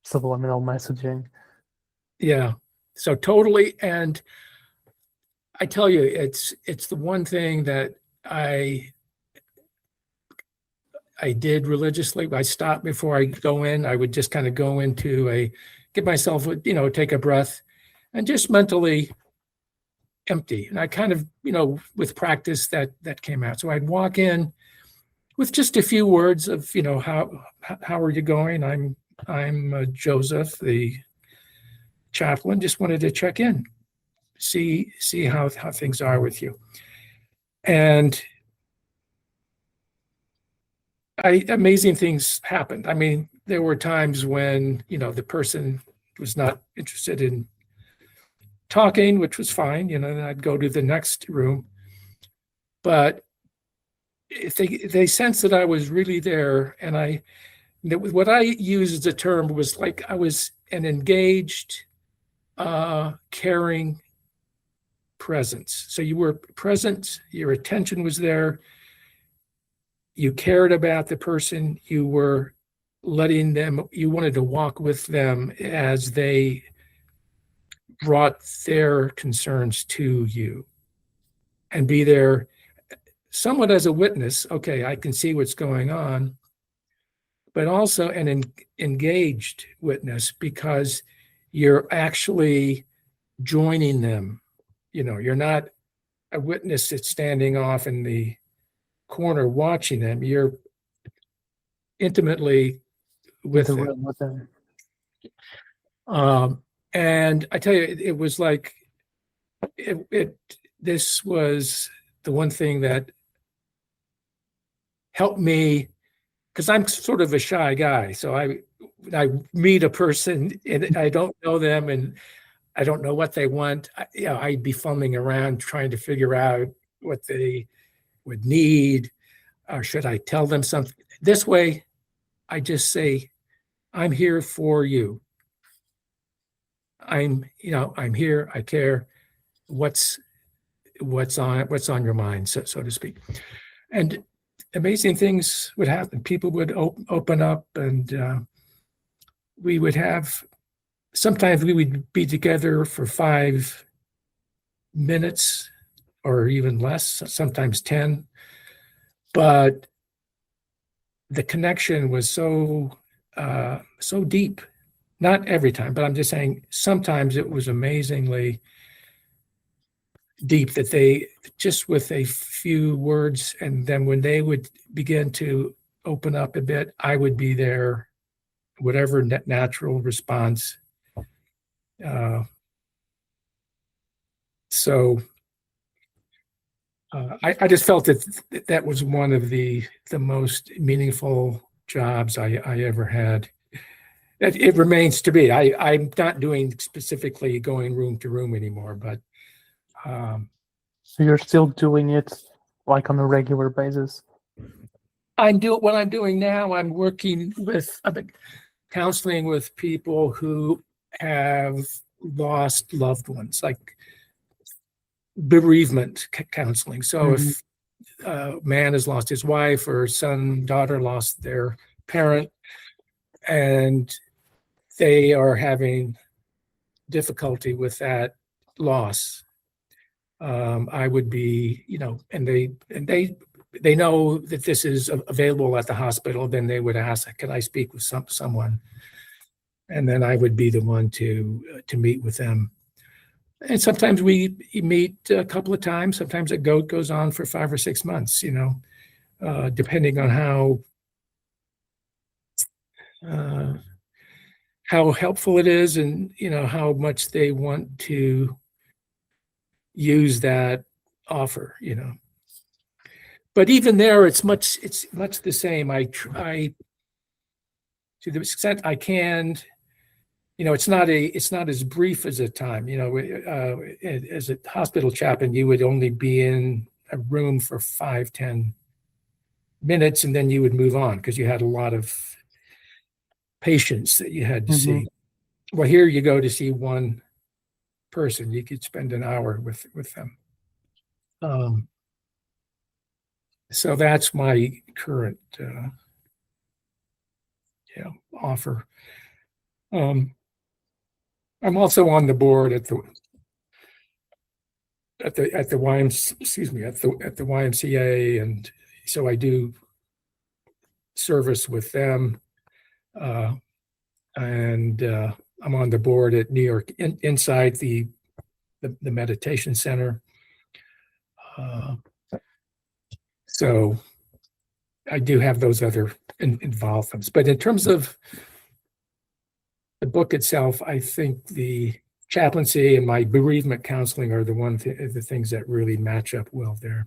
Speaker 1: subliminal messaging.
Speaker 2: Yeah, so totally. And I tell you, it's the one thing that I did religiously. I stopped before I go in. I would just kind of go into give myself, take a breath and just mentally empty. And I kind of, with practice that came out. So I'd walk in with just a few words of, how are you going? I'm Joseph, the chaplain. Just wanted to check in, see how things are with you. And amazing things happened. I mean, there were times when, the person was not interested in talking, which was fine. Then I'd go to the next room. But if they sensed that I was really there, and what I used as a term was like I was an engaged, caring presence. So you were present, your attention was there, you cared about the person, you were letting them, you wanted to walk with them as they brought their concerns to you, and be there somewhat as a witness. Okay, I can see what's going on, but also an engaged witness, because you're actually joining them. You're not a witness that's standing off in the corner watching them. You're intimately with them.
Speaker 1: room with them.
Speaker 2: And I tell you, it was like this was the one thing that helped me, because I'm sort of a shy guy. So I meet a person and I don't know them and I don't know what they want. I'd be fumbling around trying to figure out what they would need, or should I tell them something? This way, I just say, I'm here for you. I'm here. I care. What's on your mind, so to speak. And amazing things would happen. People would open up, and we would have. Sometimes we would be together for 5 minutes, or even less. Sometimes 10. But the connection was so deep. Not every time, but I'm just saying sometimes it was amazingly deep, that they just with a few words, and then when they would begin to open up a bit, I would be there, whatever natural response. So I just felt that was one of the most meaningful jobs I ever had. It remains to be. I'm not doing specifically going room to room anymore, but
Speaker 1: So you're still doing it like on a regular basis?
Speaker 2: what I'm doing now. I'm counseling with people who have lost loved ones, like bereavement counseling. So if a man has lost his wife, or daughter lost their parent, and they are having difficulty with that loss, I would be, and they know that this is available at the hospital. Then they would ask, "Can I speak with someone?" And then I would be the one to meet with them. And sometimes we meet a couple of times. Sometimes it goes on for 5 or 6 months. Depending on how helpful it is, and how much they want to use that offer. But even there, it's much the same. I try, to the extent I can. It's not as brief as a time. As a hospital chaplain, you would only be in a room for 5-10 minutes, and then you would move on, because you had a lot of patients that you had to see. Well, here you go to see one person. You could spend an hour with them. So that's my current offer. I'm also on the board at the YMCA, and so I do service with them, and I'm on the board at New York inside the meditation center. So I do have those other involvements. But in terms of the book itself, I think the chaplaincy and my bereavement counseling are the things that really match up well there.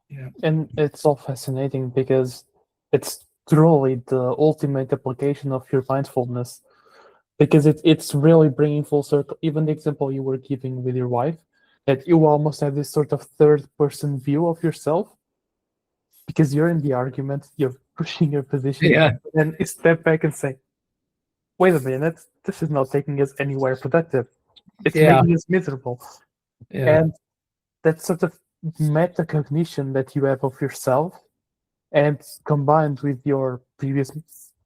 Speaker 2: Yeah.
Speaker 1: And it's so fascinating because it's truly the ultimate application of your mindfulness, because it's really bringing full circle. Even the example you were giving with your wife, that you almost have this sort of third person view of yourself because you're in the argument, you're pushing your position,
Speaker 2: Yeah.
Speaker 1: and you step back and say, wait a minute, this is not taking us anywhere productive. It's
Speaker 2: Yeah.
Speaker 1: making us miserable.
Speaker 2: Yeah.
Speaker 1: And that sort of metacognition that you have of yourself, and combined with your previous,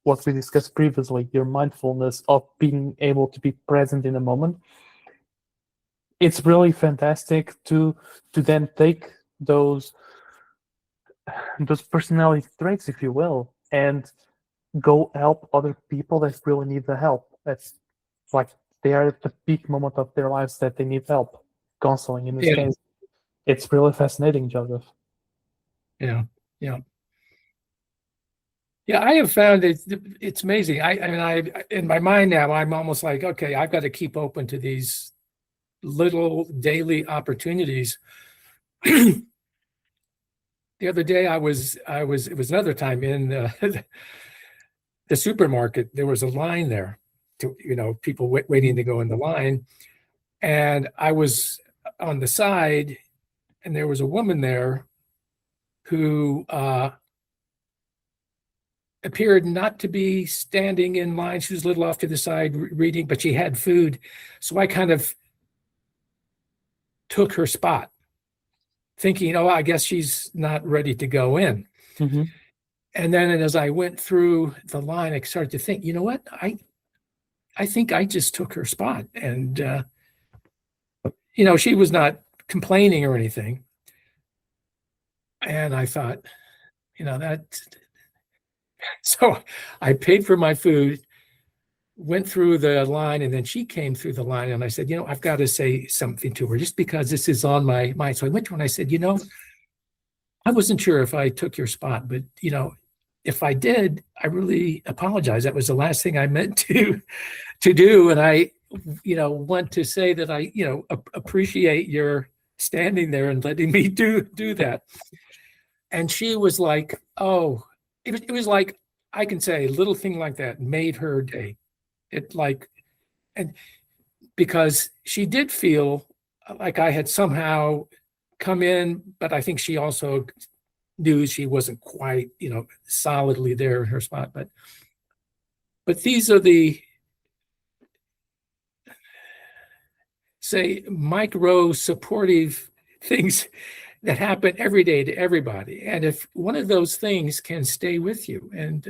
Speaker 1: what we discussed previously, your mindfulness of being able to be present in a moment, it's really fantastic to then take those personality traits, if you will, and go help other people that really need the help. That's like they are at the peak moment of their lives that they need help, counseling in this
Speaker 2: Yeah.
Speaker 1: case. It's really fascinating, Joseph.
Speaker 2: Yeah. Yeah. Yeah, I have found it's amazing. I mean, I in my mind now, I'm almost like, okay, I've got to keep open to these little daily opportunities. The other day, it was another time in the supermarket. There was a line there, people waiting to go in the line, and I was on the side, and there was a woman there who appeared not to be standing in line. She was a little off to the side reading, but she had food. So I kind of took her spot, thinking, oh, I guess she's not ready to go in.
Speaker 1: Mm-hmm.
Speaker 2: And then as I went through the line, I started to think, you know what? I think I just took her spot. And, she was not complaining or anything. And I thought, that. So I paid for my food, went through the line, and then she came through the line, and I said, I've got to say something to her just because this is on my mind. So I went to her and I said, I wasn't sure if I took your spot, but if I did, I really apologize. That was the last thing I meant to do. And I, want to say that I, appreciate your standing there and letting me do that. And she was like, oh, it was like, I can say a little thing like that made her day. And because she did feel like I had somehow come in, but I think she also knew she wasn't quite, solidly there in her spot. But these are the, say, micro supportive things that happen every day to everybody. And if one of those things can stay with you, and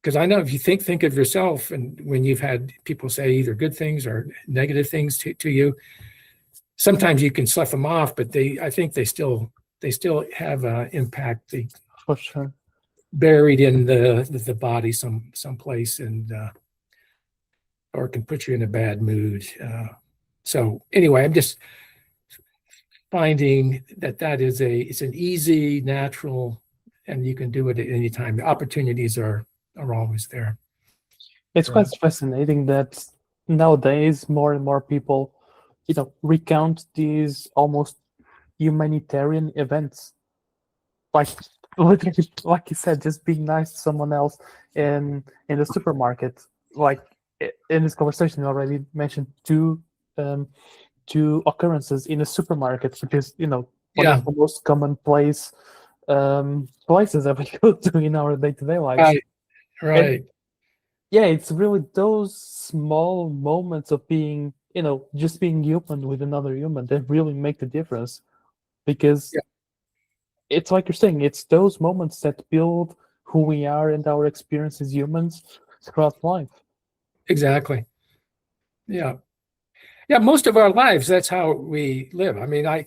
Speaker 2: because I know if you think of yourself, and when you've had people say either good things or negative things to you, sometimes you can slough them off, but I think they still have an impact.
Speaker 1: For sure.
Speaker 2: Buried in the body someplace, and or can put you in a bad mood. So anyway, I'm just finding that is it's an easy, natural, and you can do it at any time. The opportunities are always there.
Speaker 1: It's quite fascinating that nowadays more and more people, recount these almost humanitarian events. Like literally, like you said, just being nice to someone else in the supermarket. Like in this conversation, you already mentioned two occurrences in a supermarket, which is one of the most commonplace places that we go to in our day-to-day lives.
Speaker 2: Right.
Speaker 1: And yeah, it's really those small moments of being, just being human with another human that really make the difference. Because it's like you're saying, it's those moments that build who we are and our experience as humans throughout life.
Speaker 2: Exactly. Yeah. Yeah, most of our lives, that's how we live. I mean, I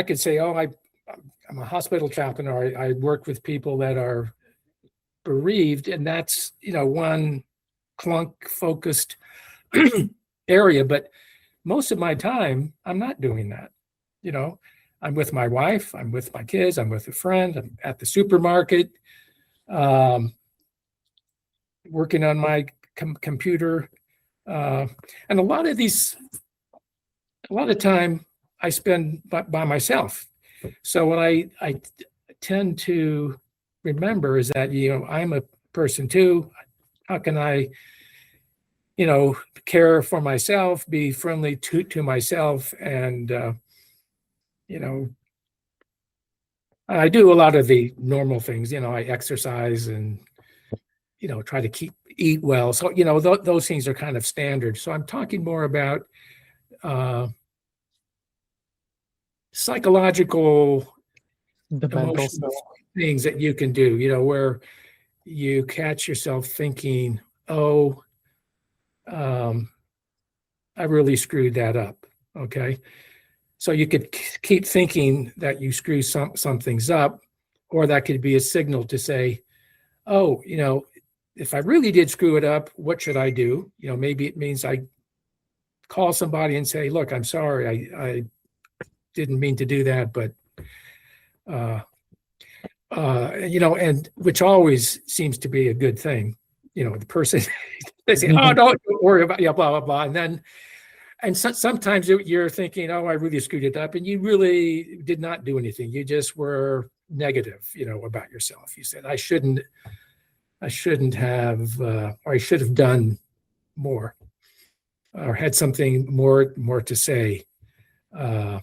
Speaker 2: could say, oh, I'm a hospital chaplain, or I work with people that are bereaved, and that's, one clunk-focused area. But most of my time, I'm not doing that. I'm with my wife, I'm with my kids, I'm with a friend, I'm at the supermarket, working on my computer. And a lot of time I spend by myself. So what I tend to remember is that, I'm a person too. How can I, care for myself, be friendly to myself, and, I do a lot of the normal things. I exercise and, try to eat well. So, those things are kind of standard. So I'm talking more about psychological,
Speaker 1: The mental
Speaker 2: emotional
Speaker 1: stuff.
Speaker 2: things that you can do, where you catch yourself thinking, oh, I really screwed that up. Okay. So you could keep thinking that you screw some things up, or that could be a signal to say, oh, if I really did screw it up, what should I do? Maybe it means I call somebody and say, look, I'm sorry. I didn't mean to do that, but, and which always seems to be a good thing. The person, they say, oh, don't worry about, blah, blah, blah. And sometimes you're thinking, oh, I really screwed it up. And you really did not do anything. You just were negative, about yourself. You said, I shouldn't have, or I should have done more, or had something more to say. And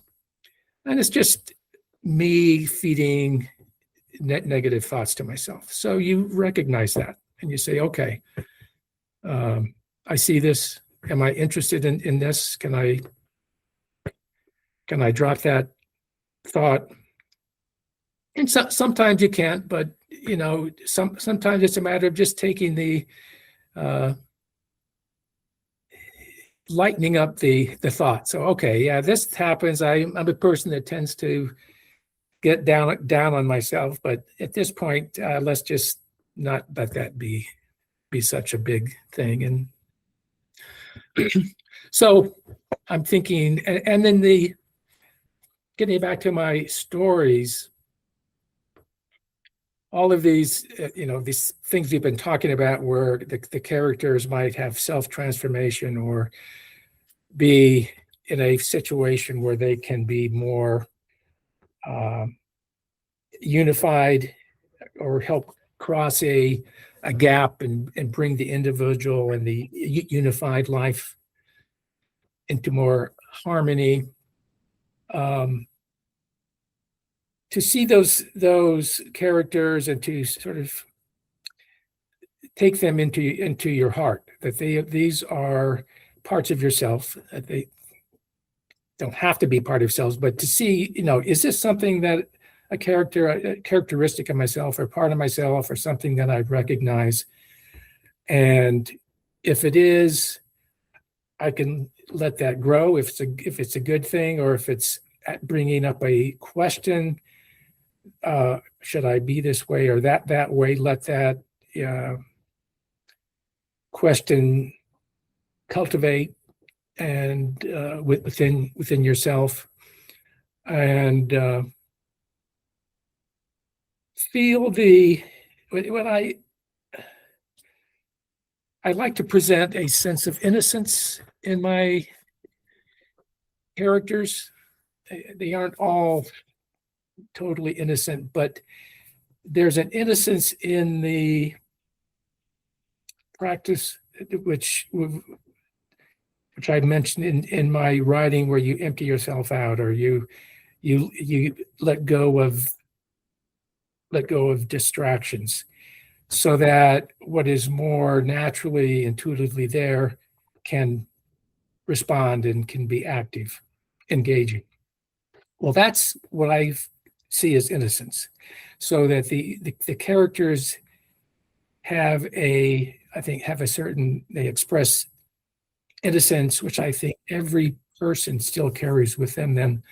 Speaker 2: it's just me feeding negative thoughts to myself. So you recognize that and you say, okay, I see this. Am I interested in this? Can I drop that thought? And sometimes you can't, but sometimes it's a matter of just taking the lightening up the thought. So, okay, yeah, this happens. I'm a person that tends to get down on myself, but at this point, let's just not let that be such a big thing. And so I'm thinking, and then getting back to my stories, all of these, these things we've been talking about, where the characters might have self-transformation or be in a situation where they can be more unified, or help cross a gap and bring the individual and the unified life into more harmony. To see those characters and to sort of take them into your heart, that these are parts of yourself, that they don't have to be part of yourselves, but to see, is this something that a characteristic of myself, or part of myself, or something that I recognize? And if it is, I can let that grow if it's a good thing, or if it's bringing up a question, should I be this way or that way? Let that question cultivate and within yourself, and feel when I like to present a sense of innocence in my characters. They aren't all totally innocent, but there's an innocence in the practice, which I mentioned in my writing, where you empty yourself out, or you let go of distractions, so that what is more naturally, intuitively there can respond and can be active, engaging. Well, that's what I see as innocence, so that the characters have they express innocence, which I think every person still carries within them.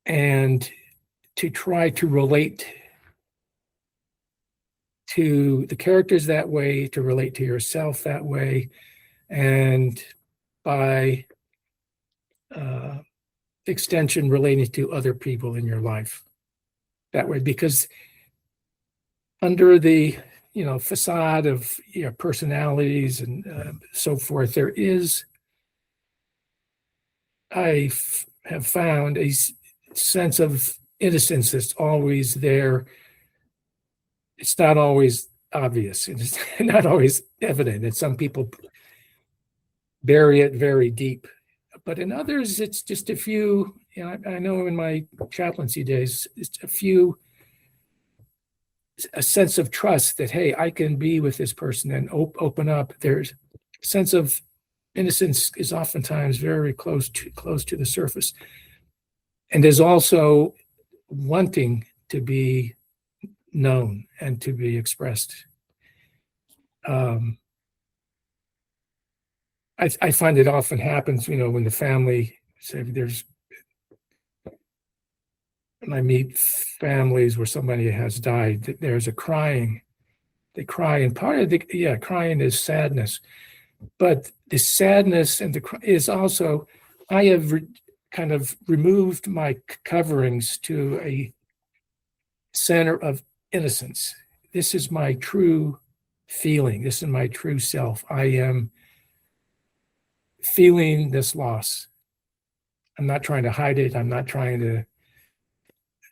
Speaker 2: And to try to relate to the characters that way, to relate to yourself that way, and by extension relating to other people in your life that way, because under the facade of personalities and so forth, there is, have found a sense of innocence that's always there. It's not always obvious. It's not always evident. And some people bury it very deep. But in others, it's just a few, I know in my chaplaincy days, it's a sense of trust that, hey, I can be with this person and open up. There's a sense of innocence is oftentimes very close to the surface. And there's also wanting to be known and to be expressed. I find it often happens, when the family, say when I meet families where somebody has died, there's a crying. They cry, and part of crying is sadness. But the sadness and is also, I have kind of removed my coverings to a center of innocence. This is my true feeling. This is my true self. I am feeling this loss. I'm not trying to hide it. I'm not trying to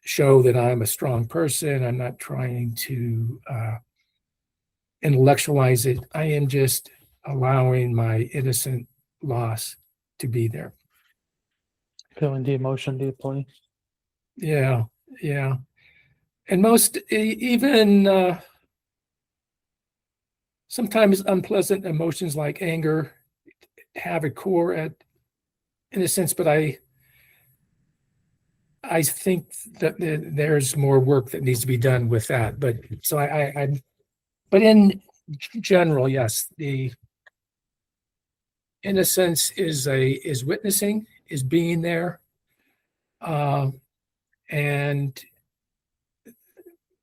Speaker 2: show that I'm a strong person. I'm not trying to intellectualize it. I am just allowing my innocent loss to be there.
Speaker 1: Feeling the emotion deeply.
Speaker 2: Yeah. And most, even sometimes unpleasant emotions like anger have a core in a sense, but I think that there's more work that needs to be done with that. But so but in general, yes, the innocence is witnessing, is being there, and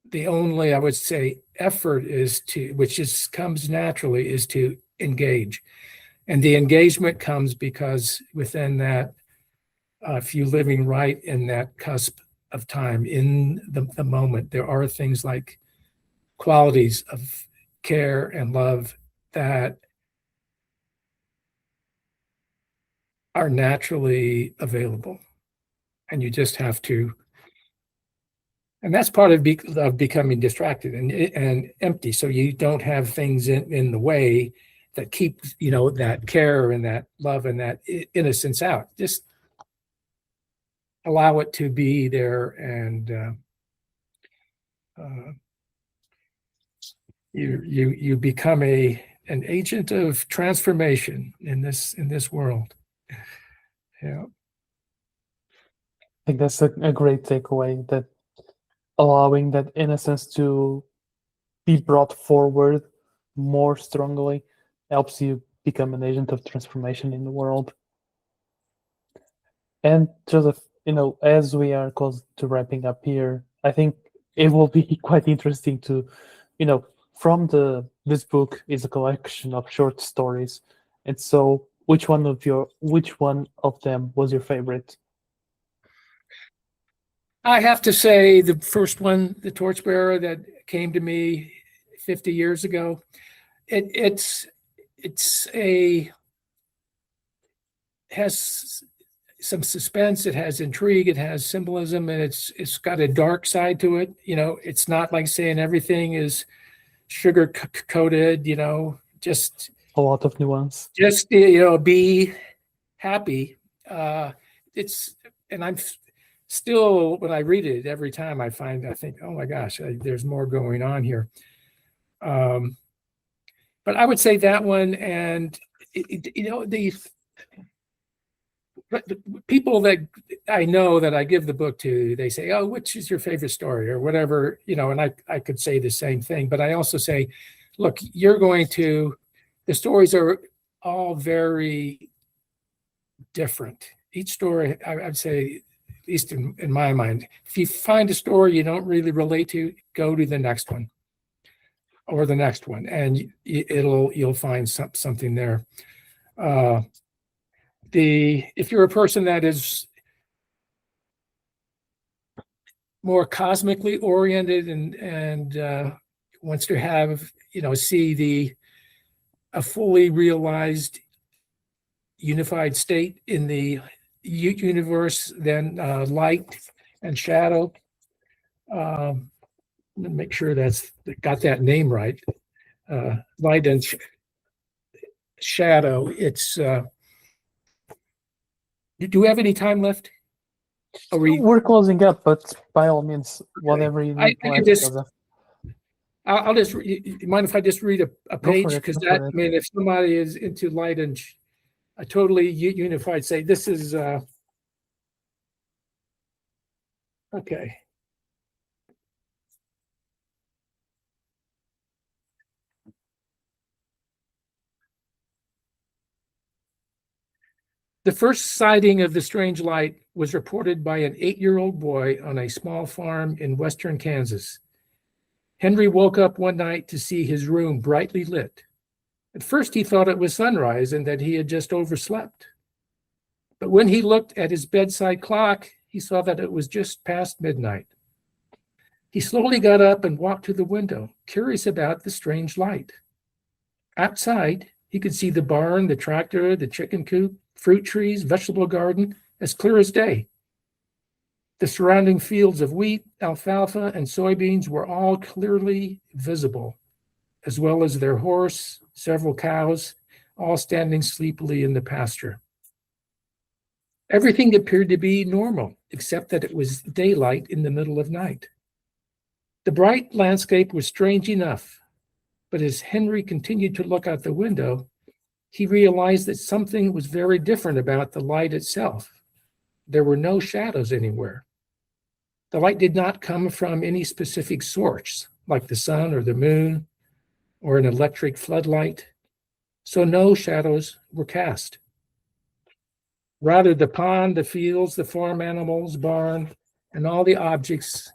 Speaker 2: the only, I would say, effort is which comes naturally, is to engage. And the engagement comes because within that, if you're living right in that cusp of time, in the moment, there are things like qualities of care and love that are naturally available. And you just have to, and that's part of becoming distracted and empty. So you don't have things in the way that keep, that care and that love and that innocence out. Just allow it to be there, and you become an agent of transformation in this world. Yeah.
Speaker 1: I think that's a great takeaway, that allowing that innocence to be brought forward more strongly helps you become an agent of transformation in the world. And Joseph, as we are close to wrapping up here, I think it will be quite interesting to, from this book is a collection of short stories. And so which one of them was your favorite?
Speaker 2: I have to say the first one, The Torchbearer, that came to me 50 years ago. It has some suspense, it has intrigue, it has symbolism, and it's got a dark side to it. It's not like saying everything is sugar coated, just
Speaker 1: A lot of nuance.
Speaker 2: Just be happy. And I'm still, when I read it every time, I think, oh my gosh, there's more going on here. But I would say that one, and the people that I know that I give the book to, they say, oh, which is your favorite story or whatever, and I could say the same thing, but I also say, look, the stories are all very different. Each story, I'd say, at least in my mind, if you find a story you don't really relate to, go to the next one or the next one, and you'll find something there. if you're a person that is more cosmically oriented and wants to have, see a fully realized unified state in the universe, then light and shadow. Let me make sure got that name right. Light and shadow. It's. Do we have any time left?
Speaker 1: We're closing up, but by all means, whatever you need.
Speaker 2: I'll just. Mind if I just read a page? Because if somebody is into light and a totally unified state, this is okay. The first sighting of the strange light was reported by an 8-year-old boy on a small farm in western Kansas. Henry woke up one night to see his room brightly lit. At first, he thought it was sunrise and that he had just overslept. But when he looked at his bedside clock, he saw that it was just past midnight. He slowly got up and walked to the window, curious about the strange light. Outside, he could see the barn, the tractor, the chicken coop, fruit trees, vegetable garden, as clear as day. The surrounding fields of wheat, alfalfa, and soybeans were all clearly visible, as well as their horse, several cows, all standing sleepily in the pasture. Everything appeared to be normal, except that it was daylight in the middle of night. The bright landscape was strange enough, but as Henry continued to look out the window, he realized that something was very different about the light itself. There were no shadows anywhere. The light did not come from any specific source, like the sun or the moon or an electric floodlight, so no shadows were cast. Rather, the pond, the fields, the farm animals, barn, and all the objects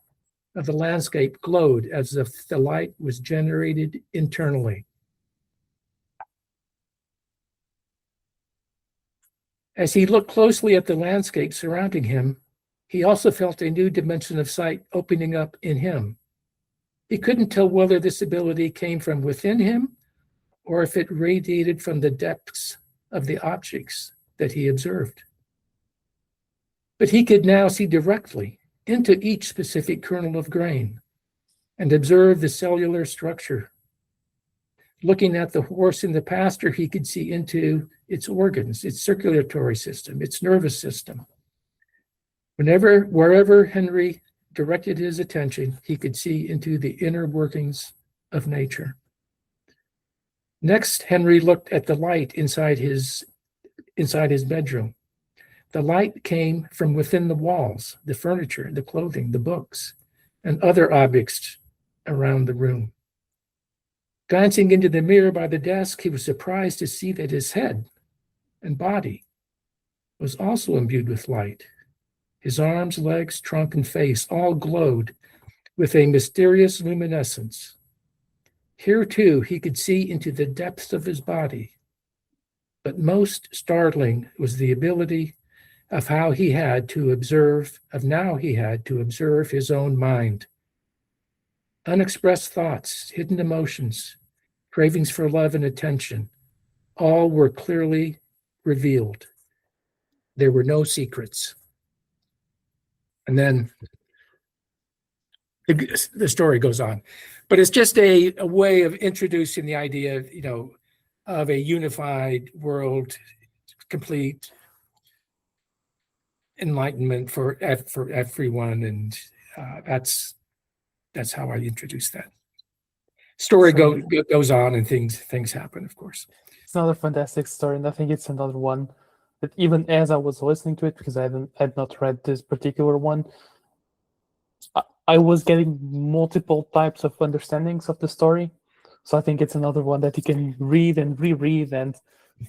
Speaker 2: of the landscape glowed as if the light was generated internally. As he looked closely at the landscape surrounding him, he also felt a new dimension of sight opening up in him. He couldn't tell whether this ability came from within him or if it radiated from the depths of the objects that he observed. But he could now see directly into each specific kernel of grain and observe the cellular structure. Looking at the horse in the pasture, he could see into its organs, its circulatory system, its nervous system. Wherever Henry directed his attention, he could see into the inner workings of nature. Next, Henry looked at the light inside his bedroom. The light came from within the walls, the furniture, the clothing, the books, and other objects around the room. Glancing into the mirror by the desk, he was surprised to see that his head and body was also imbued with light. His arms, legs, trunk, and face all glowed with a mysterious luminescence. Here, too, he could see into the depths of his body. But most startling was the ability of now he had to observe his own mind. Unexpressed thoughts, hidden emotions, cravings for love and attention, all were clearly revealed. There were no secrets. And then the story goes on. But it's just a way of introducing the idea, of a unified world, complete enlightenment for everyone, and that's how I introduce that. Story goes on, and things happen, of course.
Speaker 1: It's another fantastic story, and I think it's another one that even as I was listening to it, because I had not read this particular one, I was getting multiple types of understandings of the story. So I think it's another one that you can read and reread and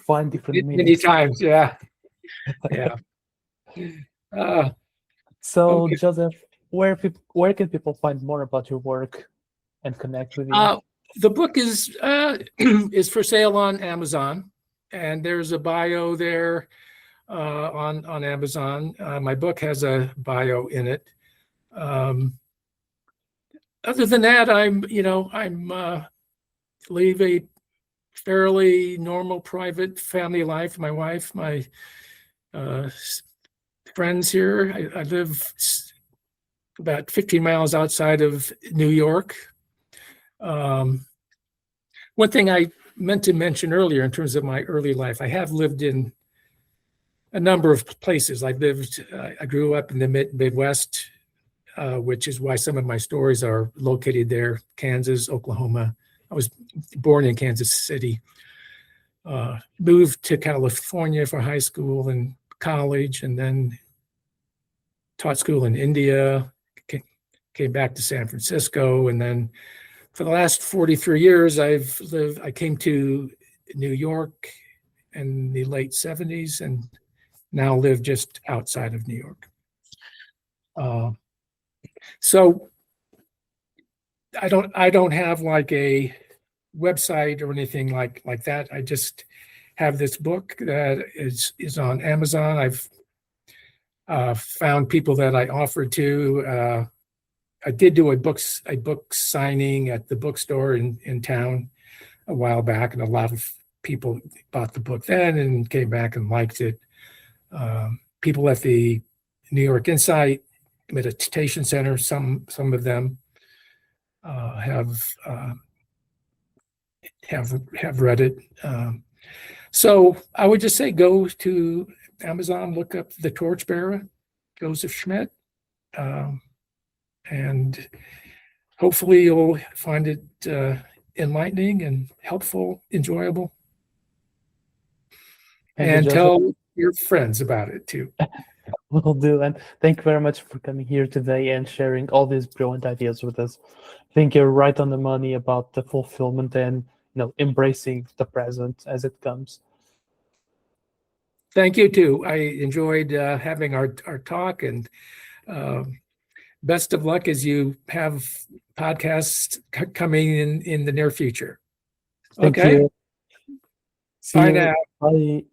Speaker 1: find different meanings.
Speaker 2: Many times, yeah.
Speaker 1: So, okay. Joseph, where can people find more about your work and connect with you?
Speaker 2: The book is for sale on Amazon, and there's a bio there on Amazon. My book has a bio in it. Other than that, I'm leave a fairly normal private family life. My wife, my friends here. I live about 15 miles outside of New York. One thing I meant to mention earlier in terms of my early life, I have lived in a number of places. I grew up in the Midwest, which is why some of my stories are located there: Kansas, Oklahoma. I was born in Kansas City. Moved to California for high school and college, and then taught school in India. Came back to San Francisco, and then for the last 43 years, I came to New York in the late 70s, and now live just outside of New York. So I don't have like a website or anything like that. I just have this book that is on Amazon. I've found people that I offered to. I did do a book signing at the bookstore in town a while back, and a lot of people bought the book then and came back and liked it. People at the New York Insight Meditation Center, some of them have read it. So I would just say go to Amazon, look up The Torchbearer, Joseph Schmidt, and hopefully you'll find it enlightening and helpful, enjoyable. And tell your friends about it too.
Speaker 1: Will do. And thank you very much for coming here today and sharing all these brilliant ideas with us. I think you're right on the money about the fulfillment and embracing the present as it comes.
Speaker 2: Thank you too. I enjoyed having our talk, and best of luck as you have podcasts coming in the near future.
Speaker 1: Thank
Speaker 2: Okay.
Speaker 1: you.
Speaker 2: Bye now.
Speaker 1: Bye.